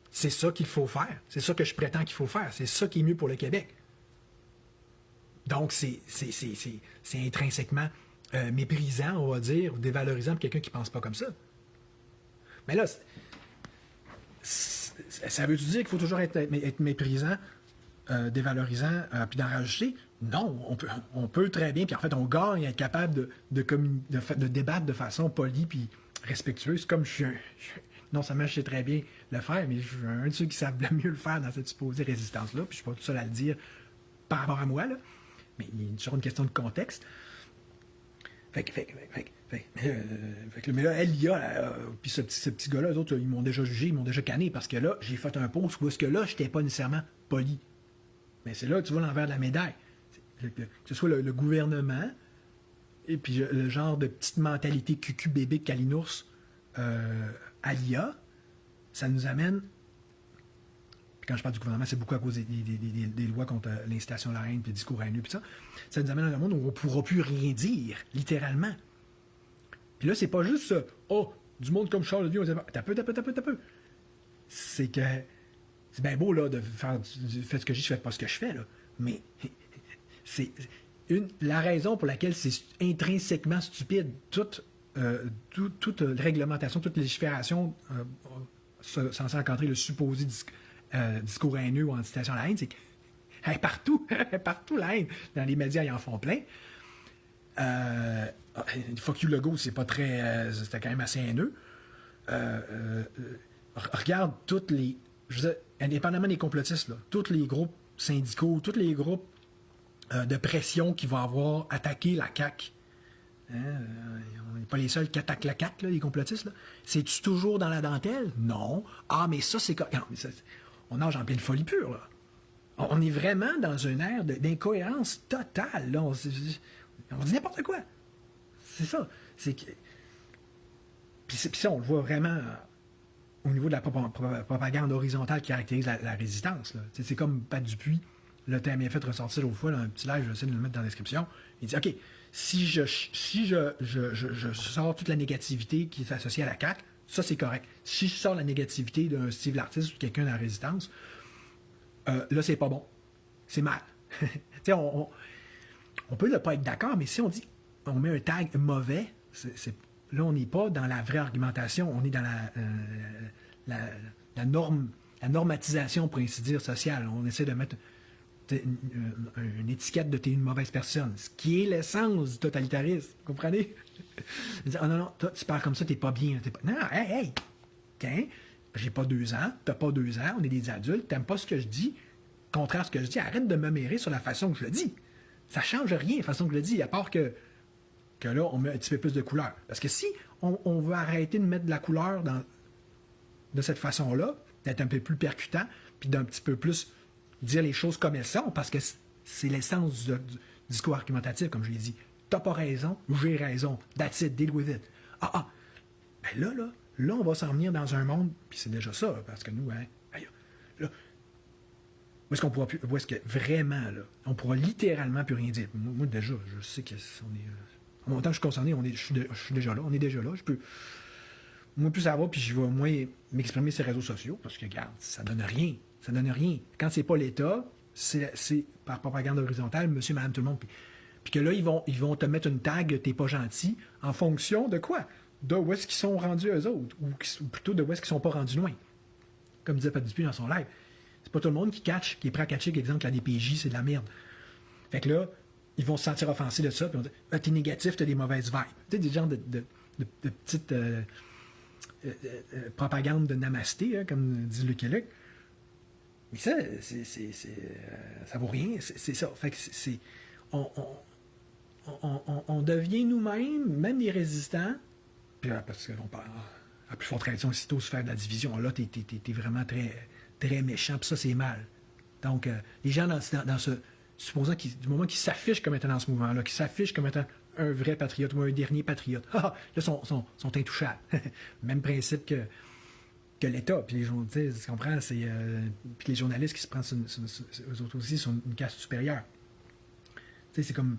c'est ça qu'il faut faire. C'est ça que je prétends qu'il faut faire. C'est ça qui est mieux pour le Québec. Donc, c'est intrinsèquement méprisant, on va dire, ou dévalorisant pour quelqu'un qui ne pense pas comme ça. Mais là, ça veut-tu dire qu'il faut toujours être méprisant? dévalorisant, puis d'en rajouter. Non, on peut très bien, puis en fait, on gagne à être capable de débattre de façon polie puis respectueuse, comme non seulement je sais très bien le faire, mais je suis un de ceux qui savent le mieux le faire dans cette supposée résistance-là, puis je suis pas tout seul à le dire par rapport à moi, là. Mais il y a toujours une question de contexte. Mais là, LIA, puis ce petit gars-là, eux autres, ils m'ont déjà jugé, ils m'ont déjà canné, parce que là, j'ai fait un post où est-ce que là, je n'étais pas nécessairement poli. Mais c'est là que tu vois l'envers de la médaille. Que ce soit le gouvernement, et puis le genre de petite mentalité cucu bébé de Kalinours à l'IA, ça nous amène. Puis quand je parle du gouvernement, c'est beaucoup à cause des lois contre l'incitation à la haine, puis le discours haineux, puis ça nous amène dans un monde où on ne pourra plus rien dire, littéralement. Puis là, c'est pas juste du monde comme Charles Dieu, on dit t'as peu. C'est que c'est bien beau là, de faire faites ce que je dis, faites pas ce que je fais, là. Mais c'est la raison pour laquelle c'est intrinsèquement stupide. Toute réglementation, toute légifération censée encadrer le supposé discours haineux ou incitation à la haine, c'est qu'elle est partout. Elle est partout, la haine. Dans les médias, ils en font plein. Fuck you Legault, c'est pas très. C'était quand même assez haineux. Regarde toutes les. Je veux dire, indépendamment des complotistes, là, tous les groupes syndicaux, tous les groupes de pression qui vont avoir attaqué la CAQ. On n'est pas les seuls qui attaquent la CAQ, là, les complotistes. C'est-tu toujours dans la dentelle? Non. Ah, mais ça, c'est. Non, mais on nage en pleine folie pure, là. On est vraiment dans une ère d'incohérence totale, là. On dit n'importe quoi. C'est ça. Puis ça, on le voit vraiment au niveau de la propagande horizontale qui caractérise la résistance. C'est comme Pat Dupuis, le thème bien fait ressortir l'autre fois, dans un petit live, je vais essayer de le mettre dans la description. Il dit, OK, si je sors toute la négativité qui est associée à la CAQ, ça c'est correct. Si je sors la négativité d'un Steve l'artiste ou de quelqu'un dans la résistance, là c'est pas bon. C'est mal. on peut ne pas être d'accord, mais si on dit, on met un tag mauvais, là, on n'est pas dans la vraie argumentation, on est dans la normatisation, pour ainsi dire, sociale. On essaie de mettre une étiquette de t'es une mauvaise personne, ce qui est l'essence du totalitarisme. Vous comprenez? Oh non, toi, tu parles comme ça, t'es pas bien. Non, hey, tiens, j'ai pas 2 ans, t'as pas 2 ans, on est des adultes, t'aimes pas ce que je dis, contraire à ce que je dis, arrête de me mérer sur la façon que je le dis. Ça change rien, la façon que je le dis, à part que là, on met un petit peu plus de couleur. Parce que si on veut arrêter de mettre de la couleur de cette façon-là, d'être un peu plus percutant, puis d'un petit peu plus dire les choses comme elles sont, parce que c'est l'essence du discours argumentatif, comme je l'ai dit. T'as pas raison, j'ai raison. That's it, deal with it. Ben là, on va s'en venir dans un monde, puis c'est déjà ça, parce que nous, là, où est-ce qu'on pourra plus, où est-ce que vraiment, là, on pourra littéralement plus rien dire. Moi déjà, je sais qu'on est. En même temps que je suis concerné, je suis déjà là, on est déjà là. Je peux. Moi, plus ça va, puis je vais moins m'exprimer sur les réseaux sociaux, parce que, regarde, ça donne rien. Ça donne rien. Quand c'est pas l'État, c'est par propagande horizontale, monsieur, madame, tout le monde. Puis que là, ils vont te mettre une tag, t'es pas gentil, en fonction de quoi? De où est-ce qu'ils sont rendus eux autres, ou plutôt de où est-ce qu'ils sont pas rendus loin. Comme disait Pat Dupuis dans son live. C'est pas tout le monde qui est prêt à catcher, exemple, que la DPJ, c'est de la merde. Fait que là, ils vont se sentir offensés de ça, puis ils vont dire, t'es négatif, t'as des mauvaises vibes. Tu sais, des genres de petites propagandes de namasté, hein, comme dit Luc et Luc. Mais ça, ça vaut rien, c'est ça. Fait que on devient nous-mêmes, même les résistants, puis parce qu'on parle à plus forte tradition, aussitôt se faire de la division, là, t'es vraiment très, très méchant, puis ça, c'est mal. Donc, les gens dans ce... Supposons du moment qu'ils s'affichent comme étant dans ce mouvement-là, qu'ils s'affichent comme étant un vrai patriote ou un dernier patriote, là, sont intouchables. Même principe que l'État. Puis les journalistes, tu comprends, puis les journalistes qui se prennent eux autres aussi sont une caste supérieure. Tu sais, c'est comme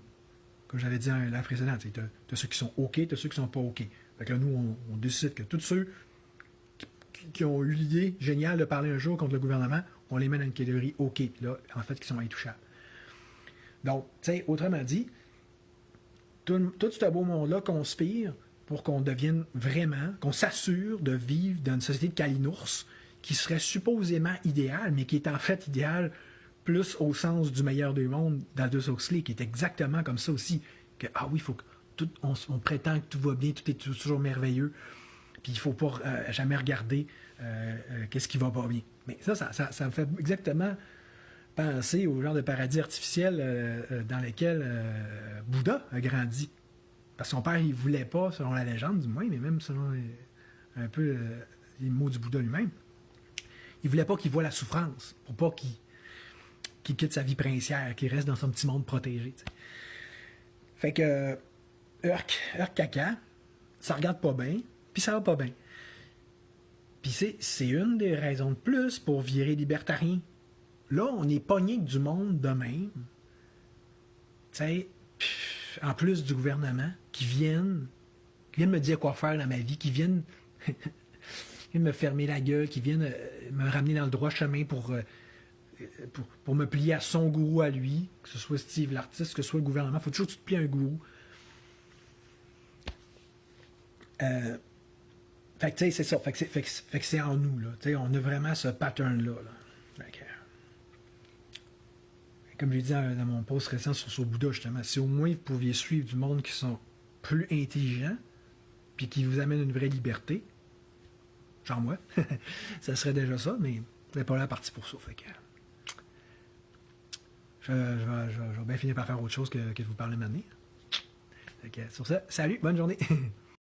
j'avais dit la précédente, t'as ceux qui sont OK, t'as ceux qui sont pas OK. Fait que là, nous, on décide que tous ceux qui ont eu l'idée géniale de parler un jour contre le gouvernement, on les met dans une catégorie OK. Puis là, en fait, qui sont intouchables. Donc, tu sais, autrement dit, tout ce beau monde-là conspire pour qu'on devienne vraiment, qu'on s'assure de vivre dans une société de calinours qui serait supposément idéale, mais qui est en fait idéale plus au sens du meilleur des mondes d'Aldous Huxley, qui est exactement comme ça aussi. Que, ah oui, faut que on prétend que tout va bien, tout est toujours merveilleux, puis il ne faut pas jamais regarder qu'est-ce qui va pas bien. Mais ça me fait exactement penser au genre de paradis artificiel dans lequel Bouddha a grandi. Parce que son père, il ne voulait pas, selon la légende du moins, mais même selon un peu les mots du Bouddha lui-même, il ne voulait pas qu'il voie la souffrance, pour pas qu'il quitte sa vie princière, qu'il reste dans son petit monde protégé. T'sais. Fait que, caca, ça regarde pas bien, puis ça va pas bien. Puis c'est une des raisons de plus pour virer libertarien. Là, on est pogné avec du monde de même, en plus du gouvernement, qui viennent me dire quoi faire dans ma vie, qui viennent me fermer la gueule, qui viennent me ramener dans le droit chemin pour me plier à son gourou à lui, que ce soit Steve l'artiste, que ce soit le gouvernement. Il faut toujours que tu te plies à un gourou. Fait que, tu sais, c'est ça. Fait que c'est en nous, là. Tu sais, on a vraiment ce pattern-là. Là. Comme je l'ai dit dans mon post récent sur Bouddha, justement, si au moins vous pouviez suivre du monde qui sont plus intelligents, puis qui vous amènent une vraie liberté, genre moi, ça serait déjà ça, mais vous n'êtes pas là parti pour ça. Fait que je vais bien finir par faire autre chose que de vous parler maintenant. Fait que, sur ça, salut, bonne journée!